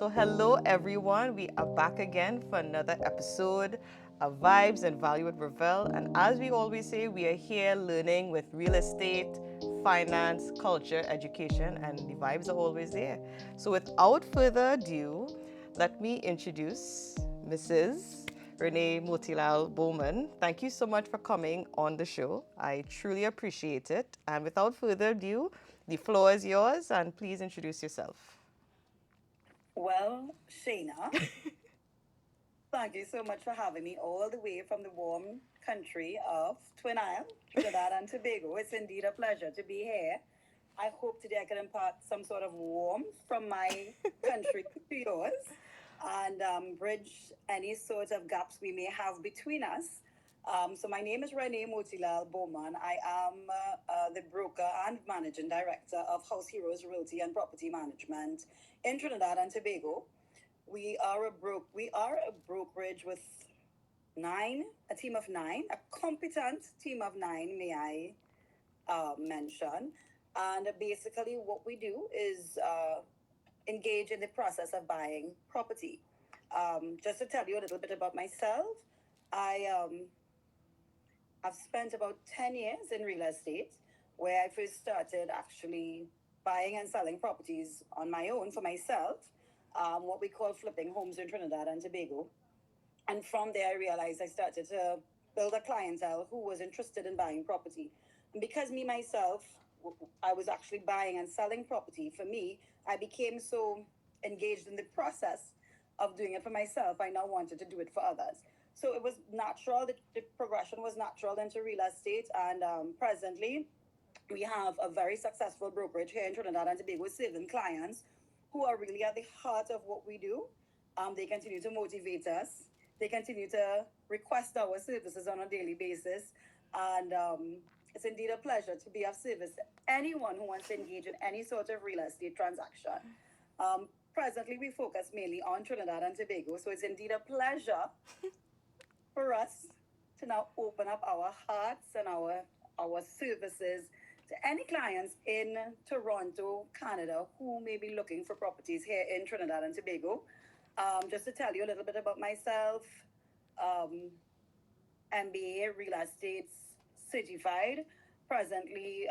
So, hello everyone. We are back again for another episode of Vibes and Value with Rivelle. And as we always say, we are here learning with real estate, finance, culture, education, and the vibes are always there. So, without further ado, let me introduce Mrs. Renee Motilal-Bowman. Thank you so much for coming on the show. I truly appreciate it. And without further ado, the floor is yours, and please introduce yourself. Well, Shayna, thank you so much for having me all the way from the warm country of Twin Isle, Trinidad and Tobago. It's indeed a pleasure to be here. I hope today I can impart some sort of warmth from my country to yours and bridge any sort of gaps we may have between us. So, my name is Renee Motilal-Bowman. I am the broker and managing director of House Heroes Realty and Property Management in Trinidad and Tobago. We are a brokerage with a team of nine, a competent team of nine, may I mention. And basically, what we do is engage in the process of buying property. Just to tell you a little bit about myself, I've spent about 10 years in real estate, where I first started actually buying and selling properties on my own for myself, what we call flipping homes in Trinidad and Tobago. And from there, I realized I started to build a clientele who was interested in buying property. And because me myself, I was actually buying and selling property, for me, I became so engaged in the process of doing it for myself. I now wanted to do it for others. So it was natural, the progression was natural into real estate. And presently, we have a very successful brokerage here in Trinidad and Tobago serving clients who are really at the heart of what we do. They continue to motivate us. They continue to request our services on a daily basis. And it's indeed a pleasure to be of service to anyone who wants to engage in any sort of real estate transaction. Presently, we focus mainly on Trinidad and Tobago. So it's indeed a pleasure for us to now open up our hearts and our services to any clients in Toronto, Canada, who may be looking for properties here in Trinidad and Tobago. Just to tell you a little bit about myself, um, MBA Real Estate Certified, presently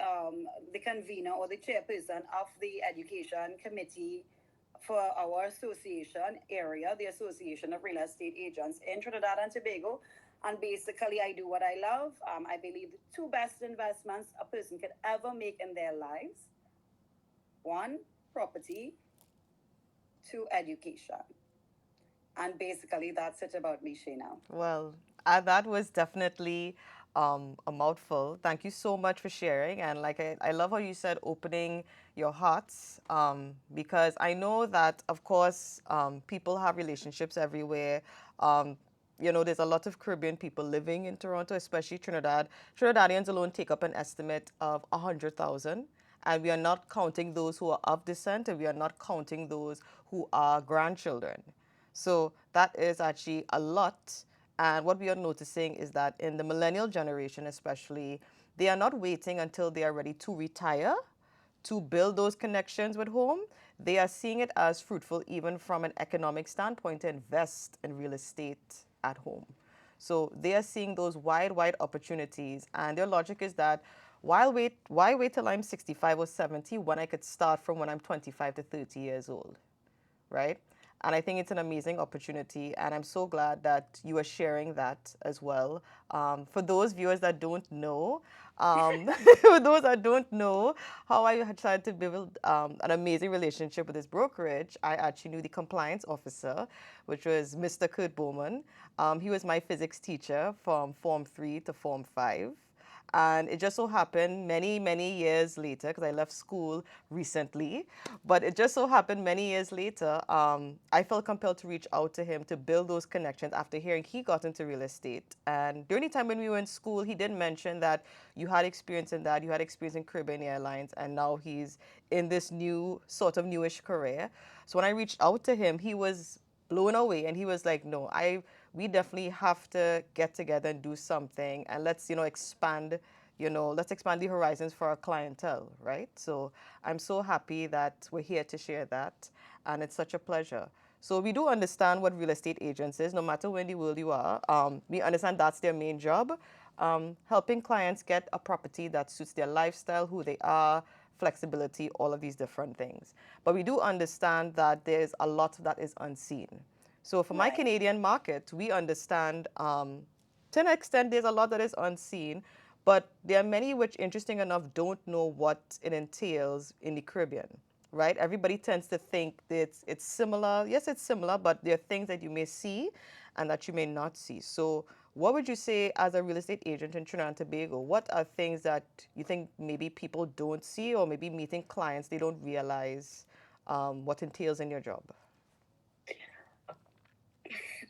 the convener or the chairperson of the Education Committee for our association area, the Association of Real Estate Agents in Trinidad and Tobago. And basically, I do what I love. I believe the two best investments a person could ever make in their lives: one, property; two, education. And basically, that's it about me, Shayna. Well, that was definitely a mouthful. Thank you so much for sharing. And like I love how you said opening your hearts, because I know that, of course, people have relationships everywhere. Um, there's a lot of Caribbean people living in Toronto, especially Trinidad. Trinidadians alone take up an estimate of 100,000. And we are not counting those who are of descent, and we are not counting those who are grandchildren. So that is actually a lot. And what we are noticing is that in the millennial generation, especially, they are not waiting until they are ready to retire to build those connections with home. They are seeing it as fruitful, even from an economic standpoint, to invest in real estate at home. So they are seeing those wide opportunities. And their logic is that why wait till I'm 65 or 70 when I could start from when I'm 25 to 30 years old? Right? And I think it's an amazing opportunity, and I'm so glad that you are sharing that as well. For those viewers that don't know, for those that don't know how I had tried to build an amazing relationship with this brokerage, I actually knew the compliance officer, which was Mr. Curt Bowman. He was my physics teacher from Form 3 to Form 5. And it just so happened many years later, because I left school recently, but it just so happened many years later, I felt compelled to reach out to him to build those connections after hearing he got into real estate. And during the time when we were in school, he did mention that you had experience in that, you had experience in Caribbean Airlines, and now he's in this new, sort of newish career. So when I reached out to him, he was blown away, and he was like, no, we definitely have to get together and do something, and let's expand let's expand the horizons for our clientele, right? So I'm so happy that we're here to share that, and it's such a pleasure. So we do understand what real estate agents is, no matter where in the world you are. We understand that's their main job, helping clients get a property that suits their lifestyle, who they are, flexibility, all of these different things. But we do understand that there's a lot that is unseen. So for my Right. Canadian market, we understand to an extent there's a lot that is unseen, but there are many which, interesting enough, don't know what it entails in the Caribbean, right? Everybody tends to think that it's similar. Yes, it's similar, but there are things that you may see and that you may not see. So what would you say as a real estate agent in Trinidad and Tobago? What are things that you think maybe people don't see, or maybe meeting clients, they don't realize what entails in your job?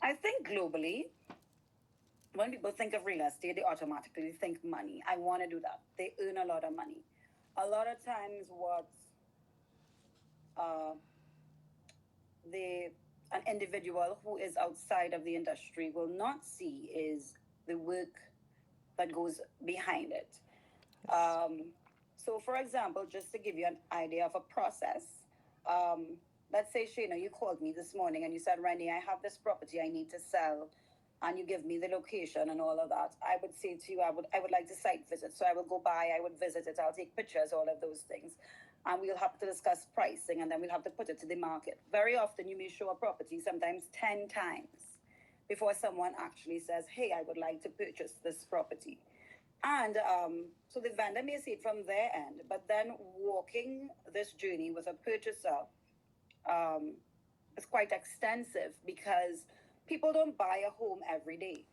I think globally, when people think of real estate, they automatically think money. I want to do that. They earn a lot of money. A lot of times, what uh, the an individual who is outside of the industry will not see is the work that goes behind it. Yes. So, for example, just to give you an idea of a process, um, let's say, Shayna, you called me this morning and you said, Rennie, I have this property I need to sell, and you give me the location and all of that. I would say to you, I would like to site visit. So I will go by, I would visit it, I'll take pictures, all of those things. And we'll have to discuss pricing, and then we'll have to put it to the market. Very often, you may show a property sometimes 10 times before someone actually says, hey, I would like to purchase this property. And so the vendor may see it from their end, but then walking this journey with a purchaser um, is quite extensive because people don't buy a home every day.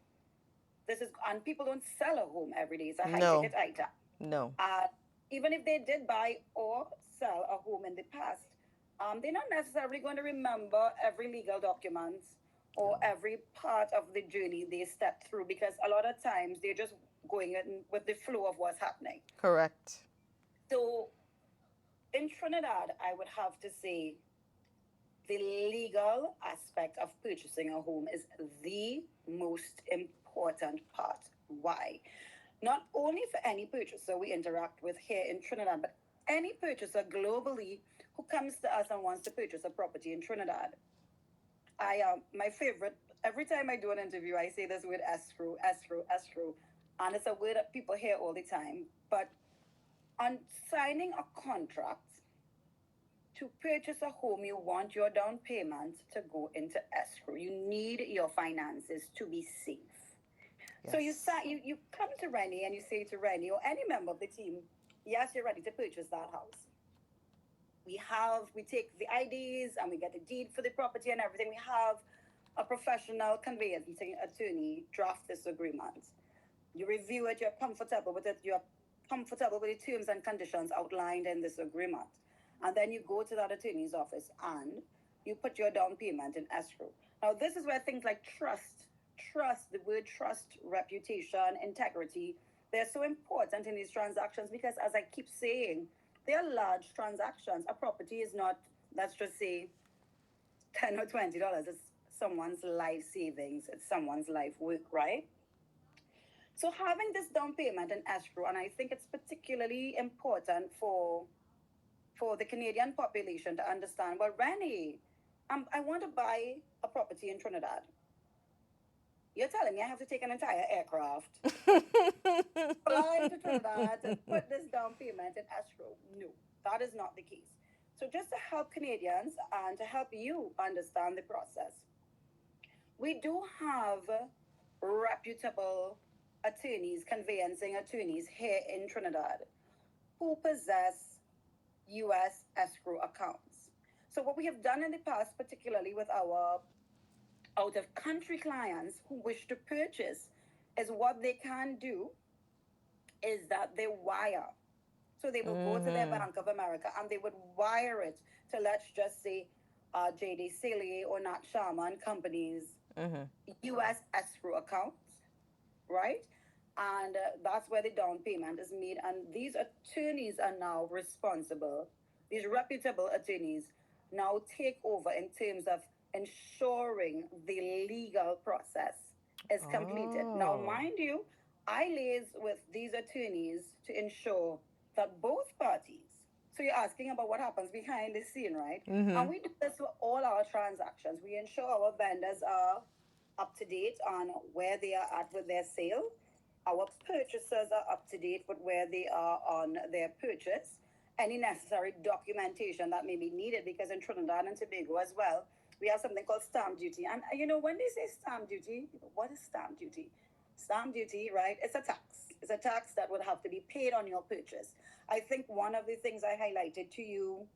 And people don't sell a home every day. It's a high No, ticket item. no. Uh, Even if they did buy or sell a home in the past, they're not necessarily going to remember every legal document or every part of the journey they stepped through, because a lot of times they're just going in with the flow of what's happening. Correct. So in Trinidad, I would have to say the legal aspect of purchasing a home is the most important part. Why? Not only for any purchaser we interact with here in Trinidad, but any purchaser globally who comes to us and wants to purchase a property in Trinidad. My favorite, every time I do an interview, I say this word escrow, escrow, escrow. And it's a word that people hear all the time. But on signing a contract to purchase a home, you want your down payment to go into escrow. You need your finances to be safe. So Yes. you come to Rennie and you say to Rennie or any member of the team, yes, you're ready to purchase that house. We take the IDs and we get a deed for the property and everything. We have a professional conveyancing attorney draft this agreement. You review it, you're comfortable with it, you're comfortable with the terms and conditions outlined in this agreement. And then you go to that attorney's office and you put your down payment in escrow. Now, this is where things like the word trust, reputation, integrity, they're so important in these transactions because, as I keep saying, they are large transactions. A property is not, let's just say, $10 or $20. It's someone's life savings, it's someone's life work, right? So having this down payment in escrow, and I think it's particularly important for the Canadian population to understand. Well, Rennie, I want to buy a property in Trinidad. You're telling me I have to take an entire aircraft, fly to Trinidad, and put this down payment in escrow? No, that is not the case. So just to help Canadians and to help you understand the process, we do have reputable attorneys, conveyancing attorneys here in Trinidad who possess US escrow accounts. So, what we have done in the past, particularly with our out of country clients who wish to purchase, is what they can do is that they wire. So, they will go to their Mm-hmm. Bank of America and they would wire it to, let's just say, JD Staley or Nat Sharma and companies Mm-hmm. US escrow accounts, right? And that's where the down payment is made. And these attorneys are now responsible, these reputable attorneys now take over in terms of ensuring the legal process is completed. Now, Oh. mind you, I liaise with these attorneys to ensure that both parties, so you're asking about what happens behind the scene, right? And Mm-hmm. we do this for all our transactions. We ensure our vendors are up to date on where they are at with their sale. Our purchasers are up to date with where they are on their purchase. Any necessary documentation that may be needed, because in Trinidad and Tobago as well, we have something called stamp duty. And when they say stamp duty, what is stamp duty? Stamp duty, right? It's a tax. It's a tax that would have to be paid on your purchase. I think one of the things I highlighted to you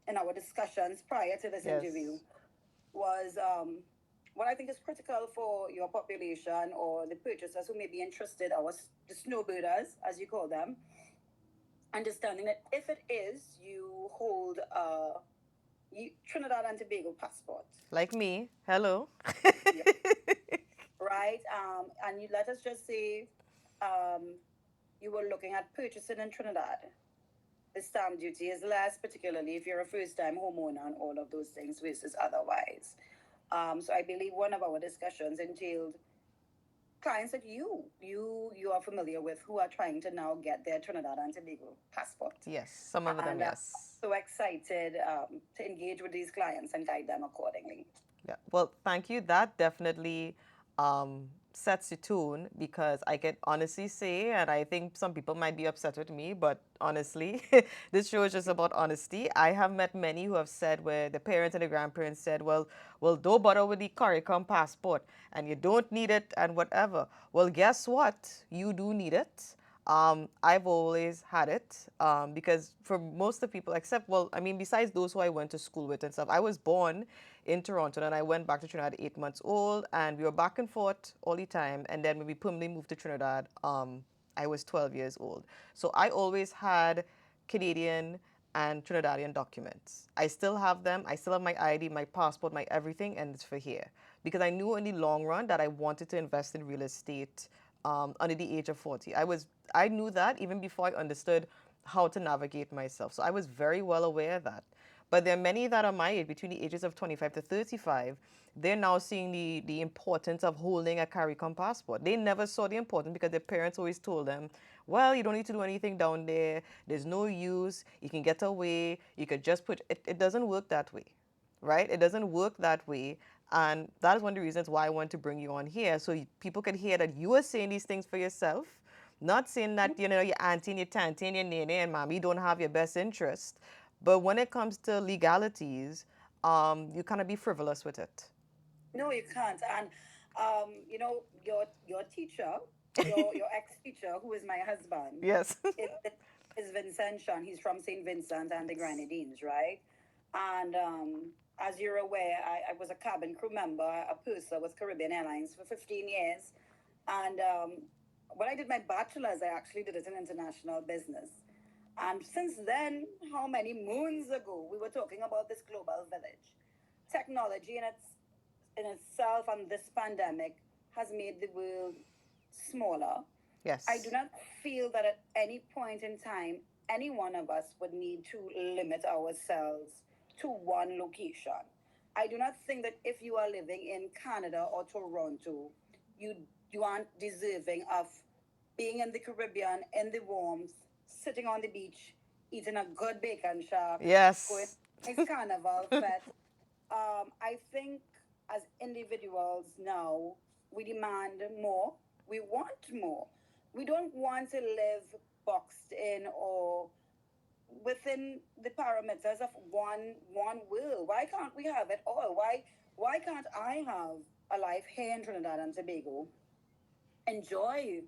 in our discussions prior to this interview Yes. was what I think is critical for your population or the purchasers who may be interested, or the snowbirders, as you call them, understanding that if it is you hold a Trinidad and Tobago passport, Like me. Hello. yeah, right? And you let us just say you were looking at purchasing in Trinidad. The stamp duty is less, particularly if you're a first-time homeowner and all of those things versus otherwise. So I believe one of our discussions entailed clients that you are familiar with who are trying to now get their Trinidad and Tobago passport. Yes, some of them, And yes. so excited to engage with these clients and guide them accordingly. Yeah. Well, thank you. That definitely sets the tone because I can honestly say, and I think some people might be upset with me, but honestly, this show is just about honesty. I have met many who have said where the parents and the grandparents said, well, don't bother with the CARICOM passport and you don't need it and whatever. Well, guess what? You do need it. I've always had it because for most of the people, except, well, I mean, besides those who I went to school with and stuff, I was born in Toronto and I went back to Trinidad at 8 months old and we were back and forth all the time. And then when we permanently moved to Trinidad, I was 12 years old. So I always had Canadian and Trinidadian documents. I still have them. I still have my ID, my passport, my everything, and it's for here. Because I knew in the long run that I wanted to invest in real estate under the age of 40. I knew that even before I understood how to navigate myself. So I was very well aware of that. But there are many that are my age, between the ages of 25 to 35. They're now seeing the importance of holding a CARICOM passport. They never saw the importance because their parents always told them, well, you don't need to do anything down there. There's no use. You can get away. You could just put it. It doesn't work that way, right? It doesn't work that way. And that is one of the reasons why I want to bring you on here so people can hear that you are saying these things for yourself, not saying that, your auntie and your tanty and your nene and mommy don't have your best interest. But when it comes to legalities, you kind of be frivolous with it. No, you can't. And your teacher, your ex teacher, who is my husband, Yes. is, is Vincent Sean. He's from Saint Vincent and the Grenadines, right? And as you're aware, I was a cabin crew member, a purser with Caribbean Airlines for 15 years. And when I did my bachelor's, I actually did it in international business. And since then, how many moons ago, we were talking about this global village. Technology in itself and this pandemic has made the world smaller. I do Yes. not feel that at any point in time, any one of us would need to limit ourselves to one location. I do not think that if you are living in Canada or Toronto, you you aren't deserving of being in the Caribbean in the warmth, sitting on the beach, eating a good bacon shack, going Yes. to a nice carnival fete. I think as individuals now, we demand more. We want more. We don't want to live boxed in or within the parameters of one will. Why can't we have it all? Why can't I have a life here in Trinidad and Tobago, enjoy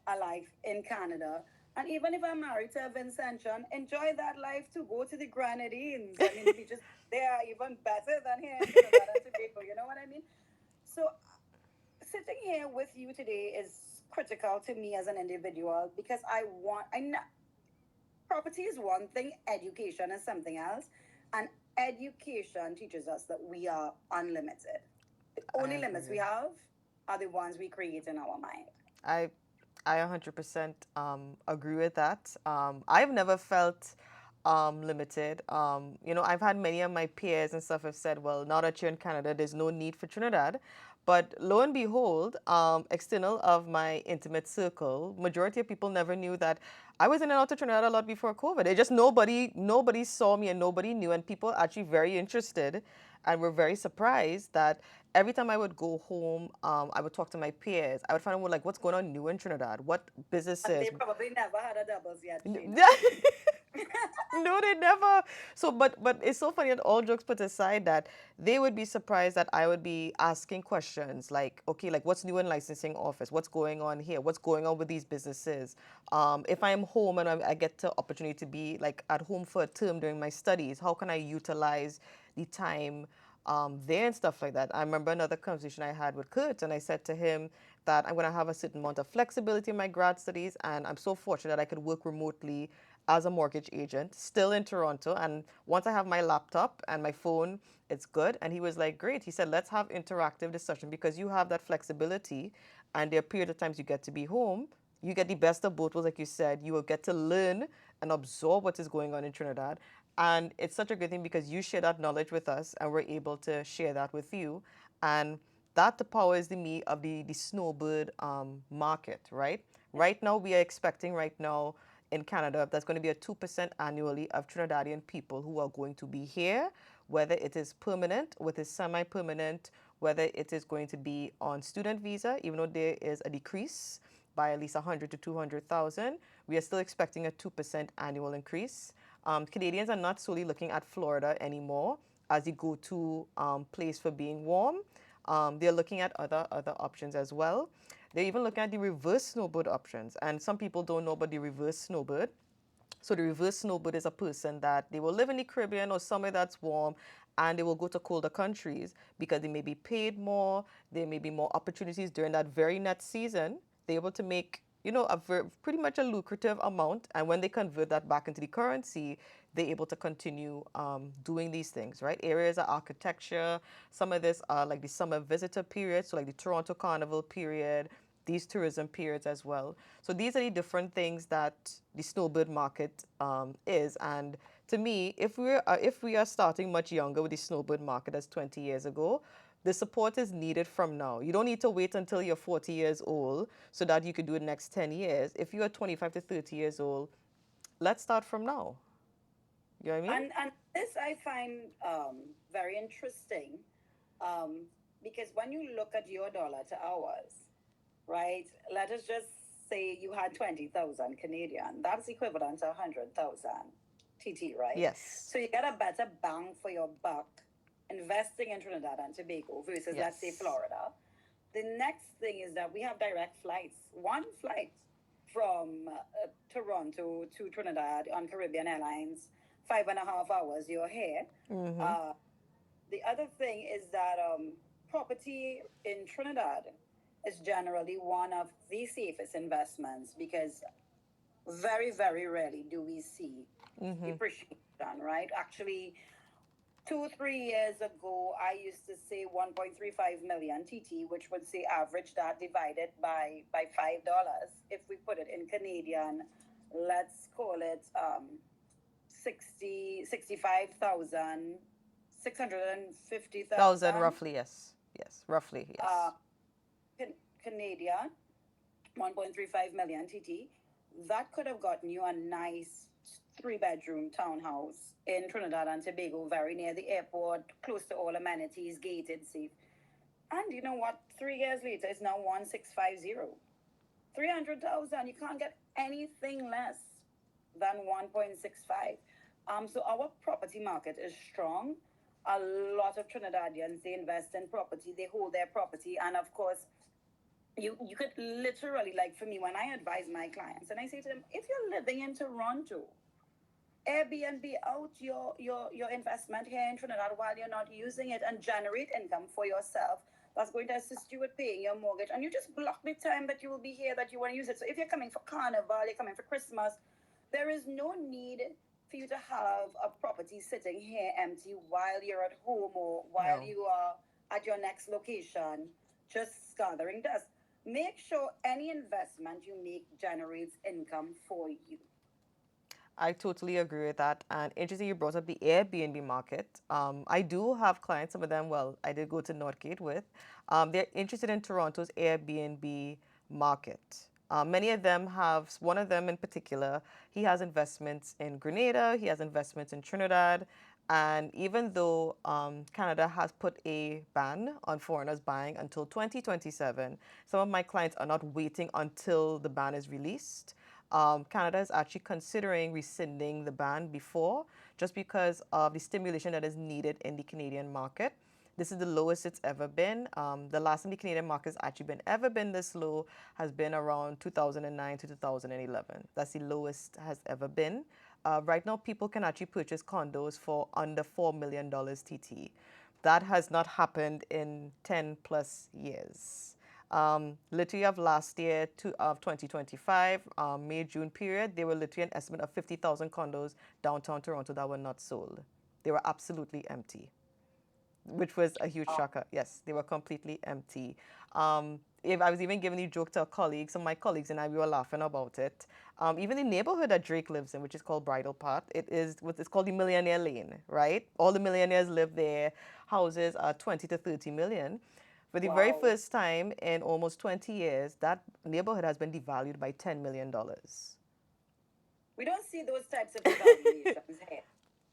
a life in Canada, and even if I'm married to a Vincentian, enjoy that life to go to the Grenadines. I mean, the beaches there are even better than here in Trinidad and Tobago. You know what I mean? So sitting here with you today is critical to me as an individual because I know property is one thing, education is something else, and education teaches us that we are unlimited. The I only limits we agree. have are the ones we create in our mind. I I 100% agree with that. I've never felt limited. You know, I've had many of my peers and stuff have said, well, now that you're in Canada, there's no need for Trinidad. But lo and behold, external of my intimate circle, majority of people never knew that I was in and out of Trinidad a lot before COVID. It just nobody saw me and nobody knew, and people actually very interested and were very surprised that every time I would go home, I would talk to my peers. I would find out like what's going on new in Trinidad, what And businesses. they probably never had a doubles yet, Sheena. No, they never. So, but it's so funny that all jokes put aside that they would be surprised that I would be asking questions like, okay, like what's new in licensing office? What's going on here? What's going on with these businesses? If I'm home and I get the opportunity to be like at home for a term during my studies, how can I utilize the time there and stuff like that? I remember another conversation I had with Curt, and I said to him that I'm going to have a certain amount of flexibility in my grad studies, and I'm so fortunate that I could work remotely as a mortgage agent, still in Toronto. And once I have my laptop and my phone, it's good. And he was like, great. He said, let's have interactive discussion because you have that flexibility. And there are period of times you get to be home. You get the best of both worlds, like you said. You will get to learn and absorb what is going on in Trinidad. And it's such a good thing because you share that knowledge with us and we're able to share that with you. And that the power is the me of the snowbird market, right? Right now, we are expecting right now in Canada, that's going to be a 2% annually of Trinidadian people who are going to be here, whether it is permanent, whether it's semi-permanent, whether it is going to be on student visa, even though there is a decrease by at least 100 to 200,000, we are still expecting a 2% annual increase. Canadians are not solely looking at Florida anymore as the go-to place for being warm. They're looking at other options as well. They're even looking at the reverse snowbird options. And some people don't know about the reverse snowbird. So the reverse snowbird is a person that they will live in the Caribbean or somewhere that's warm and they will go to colder countries because they may be paid more, there may be more opportunities during that very next season. They're able to make, you know, pretty much a lucrative amount. And when they convert that back into the currency, they're able to continue doing these things, right? Areas of architecture, some of this are like the summer visitor period, so like the Toronto Carnival period, these tourism periods as well. So these are the different things that the snowbird market is. And to me, if we are starting much younger with the snowbird market as 20 years ago, the support is needed from now. You don't need to wait until you're 40 years old so that you could do it next 10 years. If you are 25 to 30 years old, let's start from now. You know what I mean? And this I find very interesting, because when you look at your dollar to ours, right? Let us just say you had 20,000 Canadian. That's equivalent to 100,000 TT, right? Yes. So you get a better bang for your buck investing in Trinidad and Tobago versus, let's say, Yes. Florida. The next thing is that we have direct flights. One flight from Toronto to Trinidad on Caribbean Airlines, 5.5 hours, you're here. The other thing is that property in Trinidad is generally one of the safest investments because very, very rarely do we see depreciation, right? Actually, 2 3 years ago, I used to say 1.35 million TT, which would say average that divided by $5. If we put it in Canadian, let's call it 65,000, 1,000 650,000 roughly, yes. Yes, roughly, uh, yes. Canadian, 1.35 million TT. That could have gotten you a nice 3 bedroom townhouse in Trinidad and Tobago, very near the airport, close to all amenities, gated, safe. And you know what? 3 years later, it's now 1,650. 300,000. You can't get anything less than 1.65. So our property market is strong. A lot of Trinidadians, they invest in property, they hold their property, and of course, you could literally, like for me, when I advise my clients and I say to them, if you're living in Toronto, Airbnb out your investment here in Trinidad while you're not using it and generate income for yourself. That's going to assist you with paying your mortgage. And you just block the time that you will be here that you want to use it. So if you're coming for Carnival, you're coming for Christmas, there is no need for you to have a property sitting here empty while you're at home or while No. you are at your next location just gathering dust. Make sure any investment you make generates income for you. I totally agree with that. And interesting, you brought up the Airbnb market. I do have clients, some of them, well, I did go to Northgate with. They're interested in Toronto's Airbnb market. Many of them have, one of them in particular, he has investments in Grenada, he has investments in Trinidad. And even though Canada has put a ban on foreigners buying until 2027, some of my clients are not waiting until the ban is released. Canada is actually considering rescinding the ban before, just because of the stimulation that is needed in the Canadian market. This is the lowest it's ever been. The last time the Canadian market has actually been this low has been around 2009 to 2011. That's the lowest has ever been. Right now, people can actually purchase condos for under $4 million TT. That has not happened in 10 plus years. Literally of last year of 2025, May June period, there were literally an estimate of 50,000 condos downtown Toronto that were not sold. They were absolutely empty, which was a huge shocker. Yes, they were completely empty. If I was even giving the joke to a colleague, some of my colleagues and I, we were laughing about it. Even the neighborhood that Drake lives in, which is called Bridle Path, it is what is called the Millionaire Lane, right? All the millionaires live there. Houses are 20 to 30 million. For the very Wow. first time in almost 20 years, that neighborhood has been devalued by $10 million. We don't see those types of devaluations here.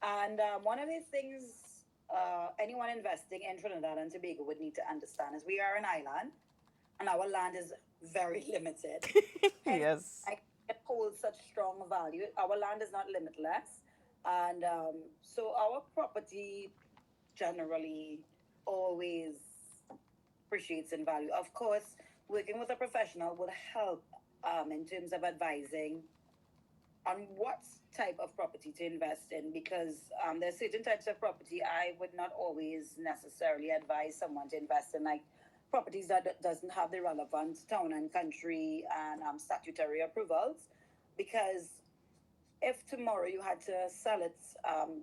And one of the things anyone investing in Trinidad and Tobago would need to understand is we are an island and our land is very limited. Hence, Yes. it holds such strong value. Our land is not limitless. And so our property generally always appreciates in value. Of course, working with a professional will help in terms of advising on what type of property to invest in because there's certain types of property I would not always necessarily advise someone to invest in, like properties that doesn't have the relevant town and country and statutory approvals, because if tomorrow you had to sell it,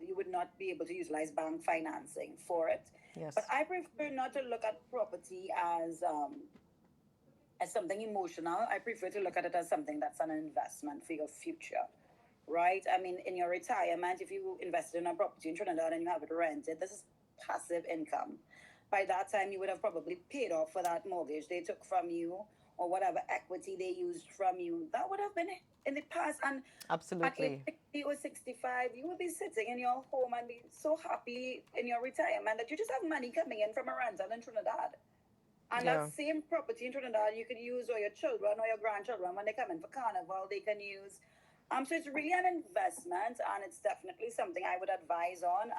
you would not be able to utilize bank financing for it. But Yes. I prefer not to look at property as something emotional. I prefer to look at it as something that's an investment for your future, right? I mean, in your retirement, if you invested in a property in Trinidad and you have it rented, this is passive income. By that time, you would have probably paid off for that mortgage they took from you or whatever equity they used from you. That would have been in the past. And at age Absolutely. 60 or 65, you would be sitting in your home and be so happy in your retirement that you just have money coming in from a rental in Trinidad. And that Yeah. same property in Trinidad, you can use, or your children or your grandchildren, when they come in for carnival, they can use. So it's really an investment, and it's definitely something I would advise on.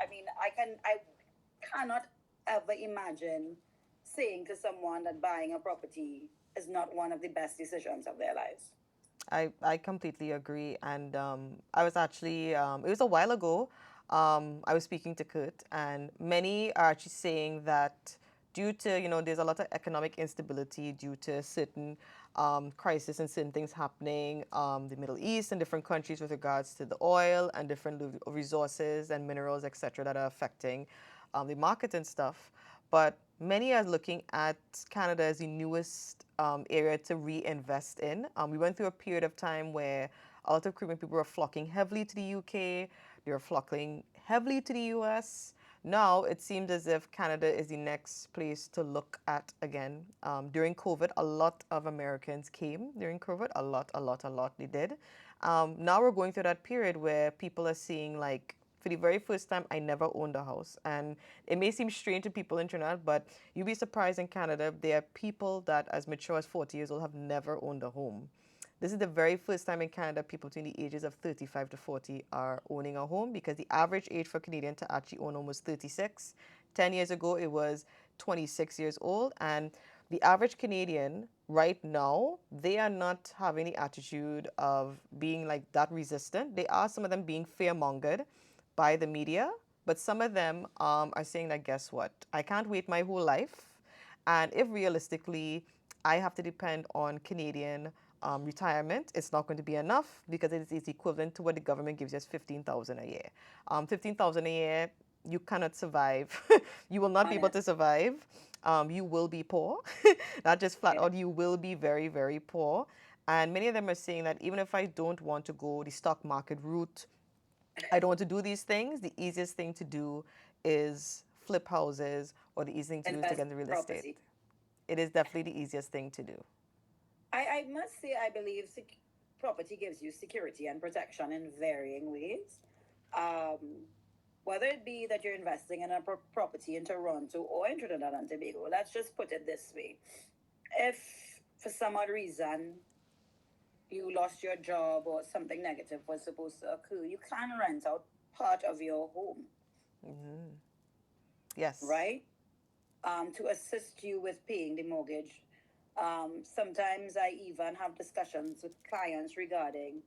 I mean, I cannot ever imagine saying to someone that buying a property is not one of the best decisions of their lives. I completely agree. And I was actually, it was a while ago, I was speaking to Curt, and many are actually saying that due to, there's a lot of economic instability due to certain crisis and certain things happening, the Middle East and different countries with regards to the oil and different resources and minerals, etc., that are affecting the market and stuff. But many are looking at Canada as the newest area to reinvest in. We went through a period of time where a lot of Caribbean people were flocking heavily to the UK, they were flocking heavily to the US. Now it seems as if Canada is the next place to look at again. During COVID, a lot of Americans came during COVID, a lot they did. Now we're going through that period where people are seeing, like, for the very first time, I never owned a house. And it may seem strange to people in Trinidad, but you'd be surprised in Canada, there are people that as mature as 40 years old have never owned a home. This is the very first time in Canada people between the ages of 35 to 40 are owning a home, because the average age for a Canadian to actually own home was 36. 10 years ago, it was 26 years old. And the average Canadian right now, they are not having the attitude of being like that resistant. They are, some of them, being fear-mongered by the media, but some of them are saying that, guess what? I can't wait my whole life. And if realistically I have to depend on Canadian retirement, it's not going to be enough, because it is equivalent to what the government gives you as 15,000 a year. 15,000 a year, you cannot survive. You will not be able Honest. to survive. You will be poor. Not just flat Yeah. out, you will be very, very poor. And many of them are saying that even if I don't want to go the stock market route, I don't want to do these things, the easiest thing to do is flip houses, or the easiest thing to do is to Invest get into real in estate. property. It is definitely the easiest thing to do. I must say, I believe property gives you security and protection in varying ways. Um, Whether it be that you're investing in a property in Toronto or in Trinidad and Tobago, let's just put it this way. If for some odd reason you lost your job or something negative was supposed to occur, you can rent out part of your home, Yes. right? To assist you with paying the mortgage. Sometimes I even have discussions with clients regarding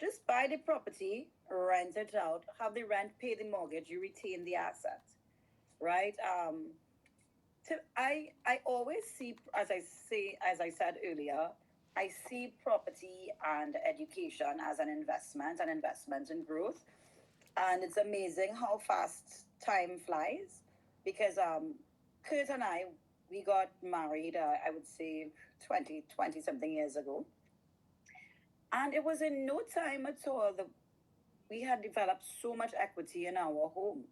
just buy the property, rent it out, have the rent pay the mortgage, you retain the asset, right? I always see, as I said earlier, I see property and education as an investment in growth, and it's amazing how fast time flies because Kurt and I, we got married, I would say 20 something years ago. And it was in no time at all that we had developed so much equity in our home.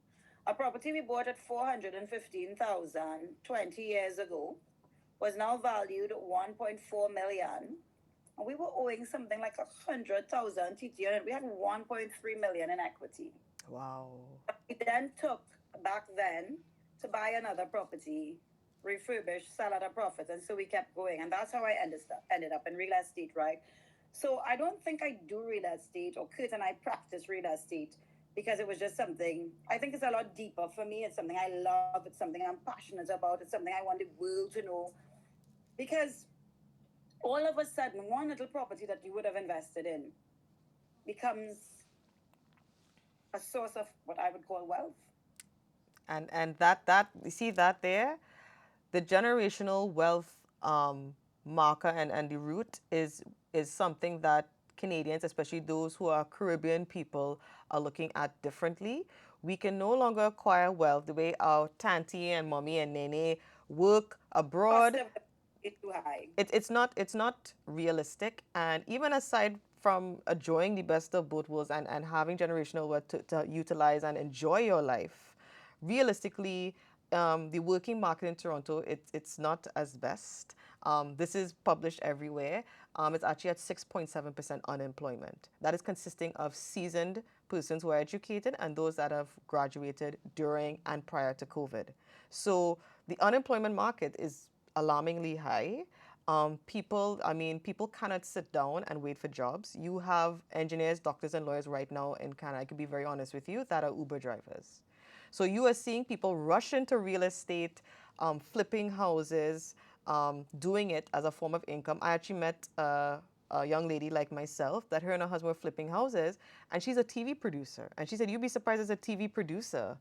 A property we bought at 415,000 20 years ago was now valued at 1.4 million. And we were owing something like 100,000 TT, and we had 1.3 million in equity. Wow. We then took back then to buy another property, refurbish, sell at a profit, and so we kept going. And that's how I ended up in real estate, right? So I don't think I do real estate, or Kurt and I practice real estate because it was just something. I think it's a lot deeper for me. It's something I love. It's something I'm passionate about. It's something I want the world to know. Because all of a sudden, one little property that you would have invested in becomes a source of what I would call wealth. And that you see that there, the generational wealth marker and the root is something that Canadians, especially those who are Caribbean people, are looking at differently. We can no longer acquire wealth the way our tanti and mommy and nene work Cost abroad. of it too high. It's not realistic. And even aside from enjoying the best of both worlds and having generational wealth to utilize and enjoy your life, realistically, the working market in Toronto, it's not as best. This is published everywhere. It's actually at 6.7% unemployment. That is consisting of seasoned persons who are educated and those that have graduated during and prior to COVID. So the unemployment market is alarmingly high. People cannot sit down and wait for jobs. You have engineers, doctors, and lawyers right now in Canada, I could be very honest with you, that are Uber drivers. So you are seeing people rush into real estate, flipping houses, doing it as a form of income. I actually met a young lady like myself that her and her husband were flipping houses, and she's a TV producer. And she said, "You'd be surprised as a TV producer.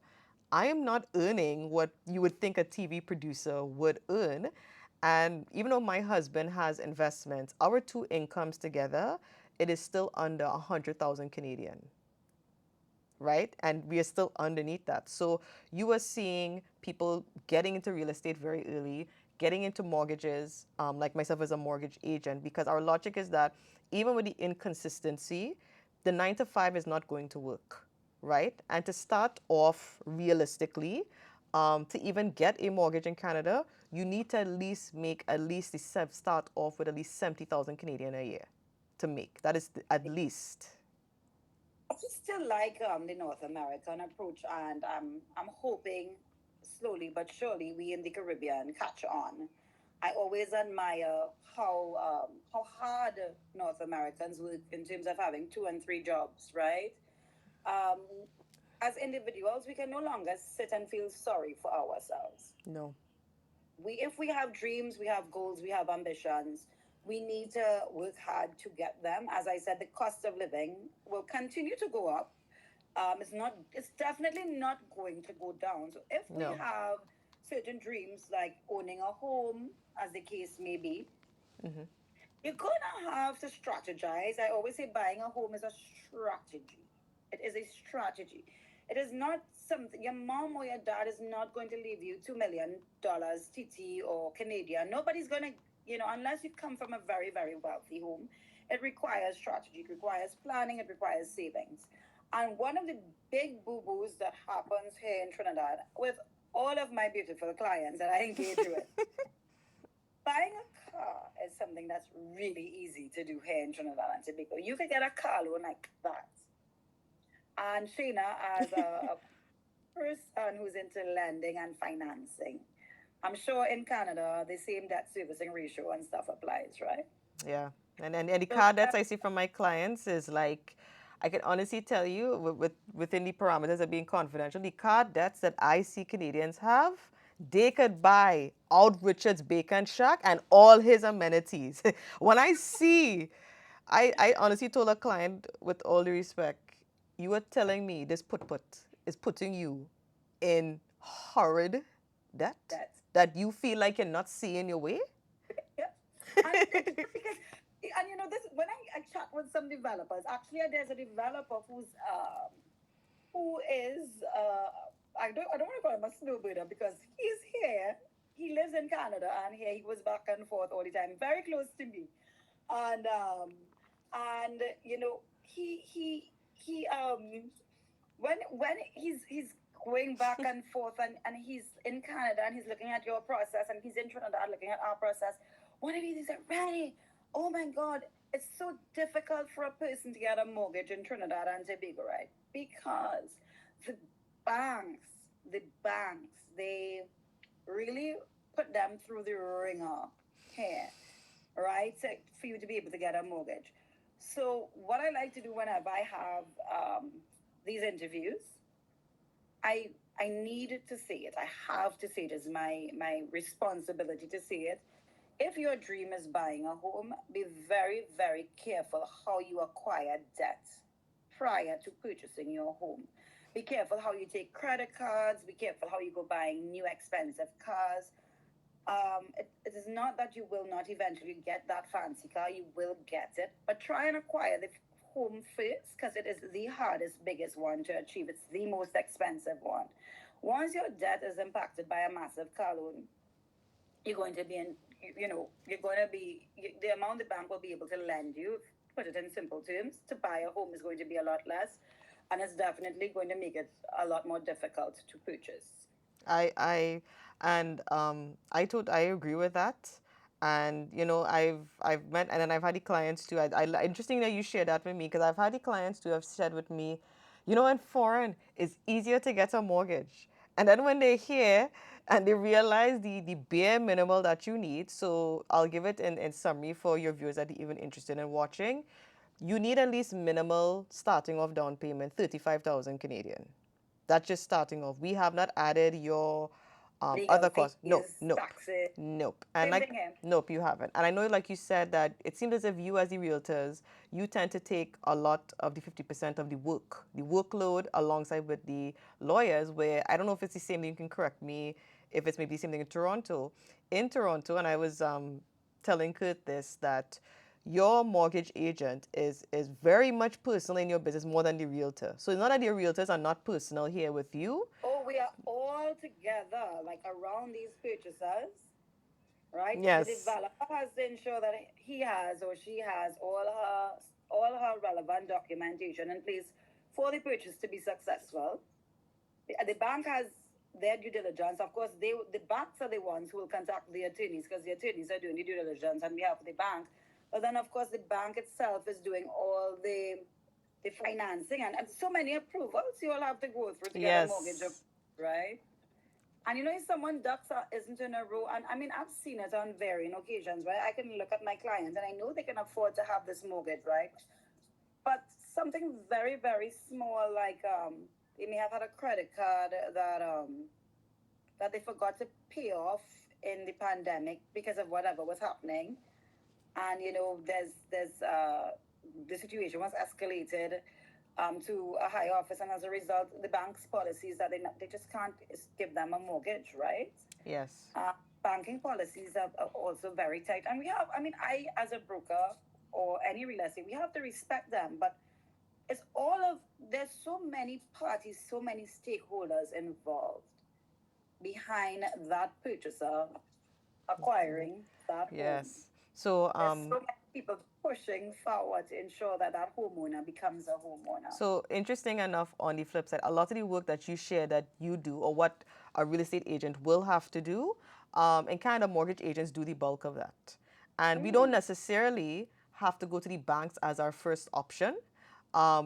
I am not earning what you would think a TV producer would earn." And even though my husband has investments, our two incomes together, it is still under 100,000 Canadian, right? And we are still underneath that. So you are seeing people getting into real estate very early, getting into mortgages, like myself as a mortgage agent, because our logic is that even with the inconsistency, the 9 to 5 is not going to work, right? And to start off realistically, to even get a mortgage in Canada, you need to at least start off with at least 70,000 Canadian a year to make. That is at least. I still like the North American approach, and I'm hoping slowly but surely we in the Caribbean catch on. I always admire how hard North Americans work in terms of having two and three jobs, right? Um, as individuals, we can no longer sit and feel sorry for ourselves. No. If we have dreams, we have goals, we have ambitions, we need to work hard to get them. As I said, the cost of living will continue to go up. It's definitely not going to go down. So if we No. have certain dreams like owning a home, as the case may be, you're gonna have to strategize. I always say buying a home is a strategy. It is a strategy. It is not something your mom or your dad is not going to leave you $2 million TT or Canadian. Nobody's gonna unless you come from a very, very wealthy home, it requires strategy, it requires planning, it requires savings. And one of the big boo boos that happens here in Trinidad with all of my beautiful clients that I engage with, buying a car is something that's really easy to do here in Trinidad and Tobago. You could get a car loan like that. And Shayna, as a person who's into lending and financing, I'm sure in Canada the same debt servicing ratio and stuff applies, right? Yeah. And the So card debts I see from my clients is like, I can honestly tell you, within the parameters of being confidential, the card debts that I see Canadians have, they could buy out Richard's Bacon Shack and all his amenities. When I see, I honestly told a client, with all the respect, you are telling me this put is putting you in horrid debt that's that you feel like you're not seeing your way? yeah. And it's because this when I chat with some developers, actually there's a developer who is I don't want to call him a snowbirder because he's here. He lives in Canada and here he was back and forth all the time, very close to me. And he when he's going back and forth and he's in Canada and he's looking at your process and he's in Trinidad looking at our process, one of these is like, Renee, oh my God, it's so difficult for a person to get a mortgage in Trinidad and Tobago, right? Because the banks, they really put them through the ringer here, right? So for you to be able to get a mortgage. So what I like to do whenever I have these interviews, I need to see it. I have to see it. It's my responsibility to see it. If your dream is buying a home, be very, very careful how you acquire debt prior to purchasing your home. Be careful how you take credit cards. Be careful how you go buying new expensive cars. It is not that you will not eventually get that fancy car, you will get it, but try and acquire the home first because it is the hardest, biggest one to achieve. It's the most expensive one. Once your debt is impacted by a massive car loan, you're going to be in, you're going to be, the amount the bank will be able to lend you, put it in simple terms, to buy a home is going to be a lot less. And it's definitely going to make it a lot more difficult to purchase. I I agree with that. And I've met, and then I've had the clients too. Interesting that you share that with me, because I've had the clients too have shared with me, in foreign it's easier to get a mortgage. And then when they hear and they realize the bare minimal that you need, so I'll give it in summary for your viewers that are even interested in watching. You need at least minimal starting off down payment, 35,000 Canadian. That's just starting off. We have not added your Legal other costs. No, fees, nope, taxes, nope. And same like, thing here. nope, you haven't. And I know, like you said, that it seems as if you, as the realtors, you tend to take a lot of the 50% of the workload, alongside with the lawyers. Where I don't know if it's the same thing. You can correct me if it's maybe the same thing in Toronto. In Toronto, and I was telling Curt this, that your mortgage agent is very much personal in your business more than the realtor. So it's not that your realtors are not personal here with you. Oh, we are all together, like around these purchasers, right? The Yes. developer has to ensure that he has or she has all her relevant documentation in place for the purchase to be successful. The bank has their due diligence. Of course, the banks are the ones who will contact the attorneys because the attorneys are doing the due diligence on behalf of the bank. But then, of course, the bank itself is doing all the financing and so many approvals you all have to go through to get a mortgage, Yes. right? And if someone ducks isn't in a row, and I mean, I've seen it on varying occasions, right? I can look at my clients and I know they can afford to have this mortgage, right? But something very, very small, like they may have had a credit card that they forgot to pay off in the pandemic because of whatever was happening, and there's the situation was escalated to a higher office, and as a result, the bank's policies that they just can't give them a mortgage, right? Yes. Uh, Banking policies are also very tight, and we have. I mean, I as a broker or any real estate, we have to respect them, but it's all of there's so many parties, so many stakeholders involved behind that purchaser acquiring that home. Yes. So, There's so many people pushing forward to ensure that that homeowner becomes a homeowner. so interesting enough, on the flip side, a lot of the work that you share that you do, or what a real estate agent will have to do, and kind of mortgage agents do the bulk of that. And we don't necessarily have to go to the banks as our first option.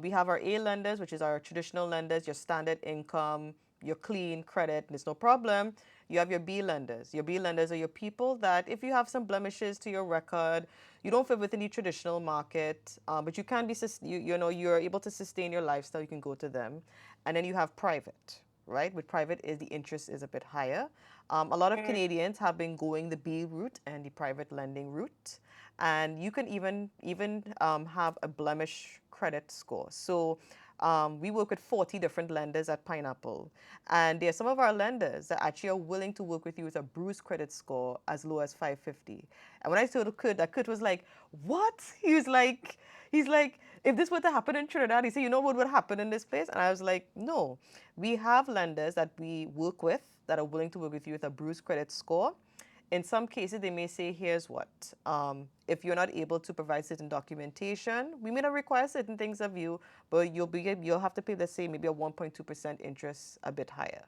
We have our A lenders, which is our traditional lenders, your standard income, your clean credit, there's no problem. You have your B lenders. Your B lenders are your people that if you have some blemishes to your record, you don't fit within the traditional market, but you can be, you know, you're able to sustain your lifestyle, you can go to them. And then you have private, right? With private, is the interest is a bit higher. A lot of Canadians have been going the B route and the private lending route, and you can even have a blemish credit score. So we work with 40 different lenders at Pineapple, and there are some of our lenders that actually are willing to work with you with a bruised credit score as low as 550. And when I told Curt, that Curt was like, "What?" He's like, if this were to happen in Trinidad, he said, "You know what would happen in this place?" And I was like, "No, we have lenders that we work with that are willing to work with you with a bruised credit score. In some cases, they may say, here's what. If you're not able to provide certain documentation, we may not require certain things of you, but you'll have to pay, let's say, maybe a 1.2% interest, a bit higher,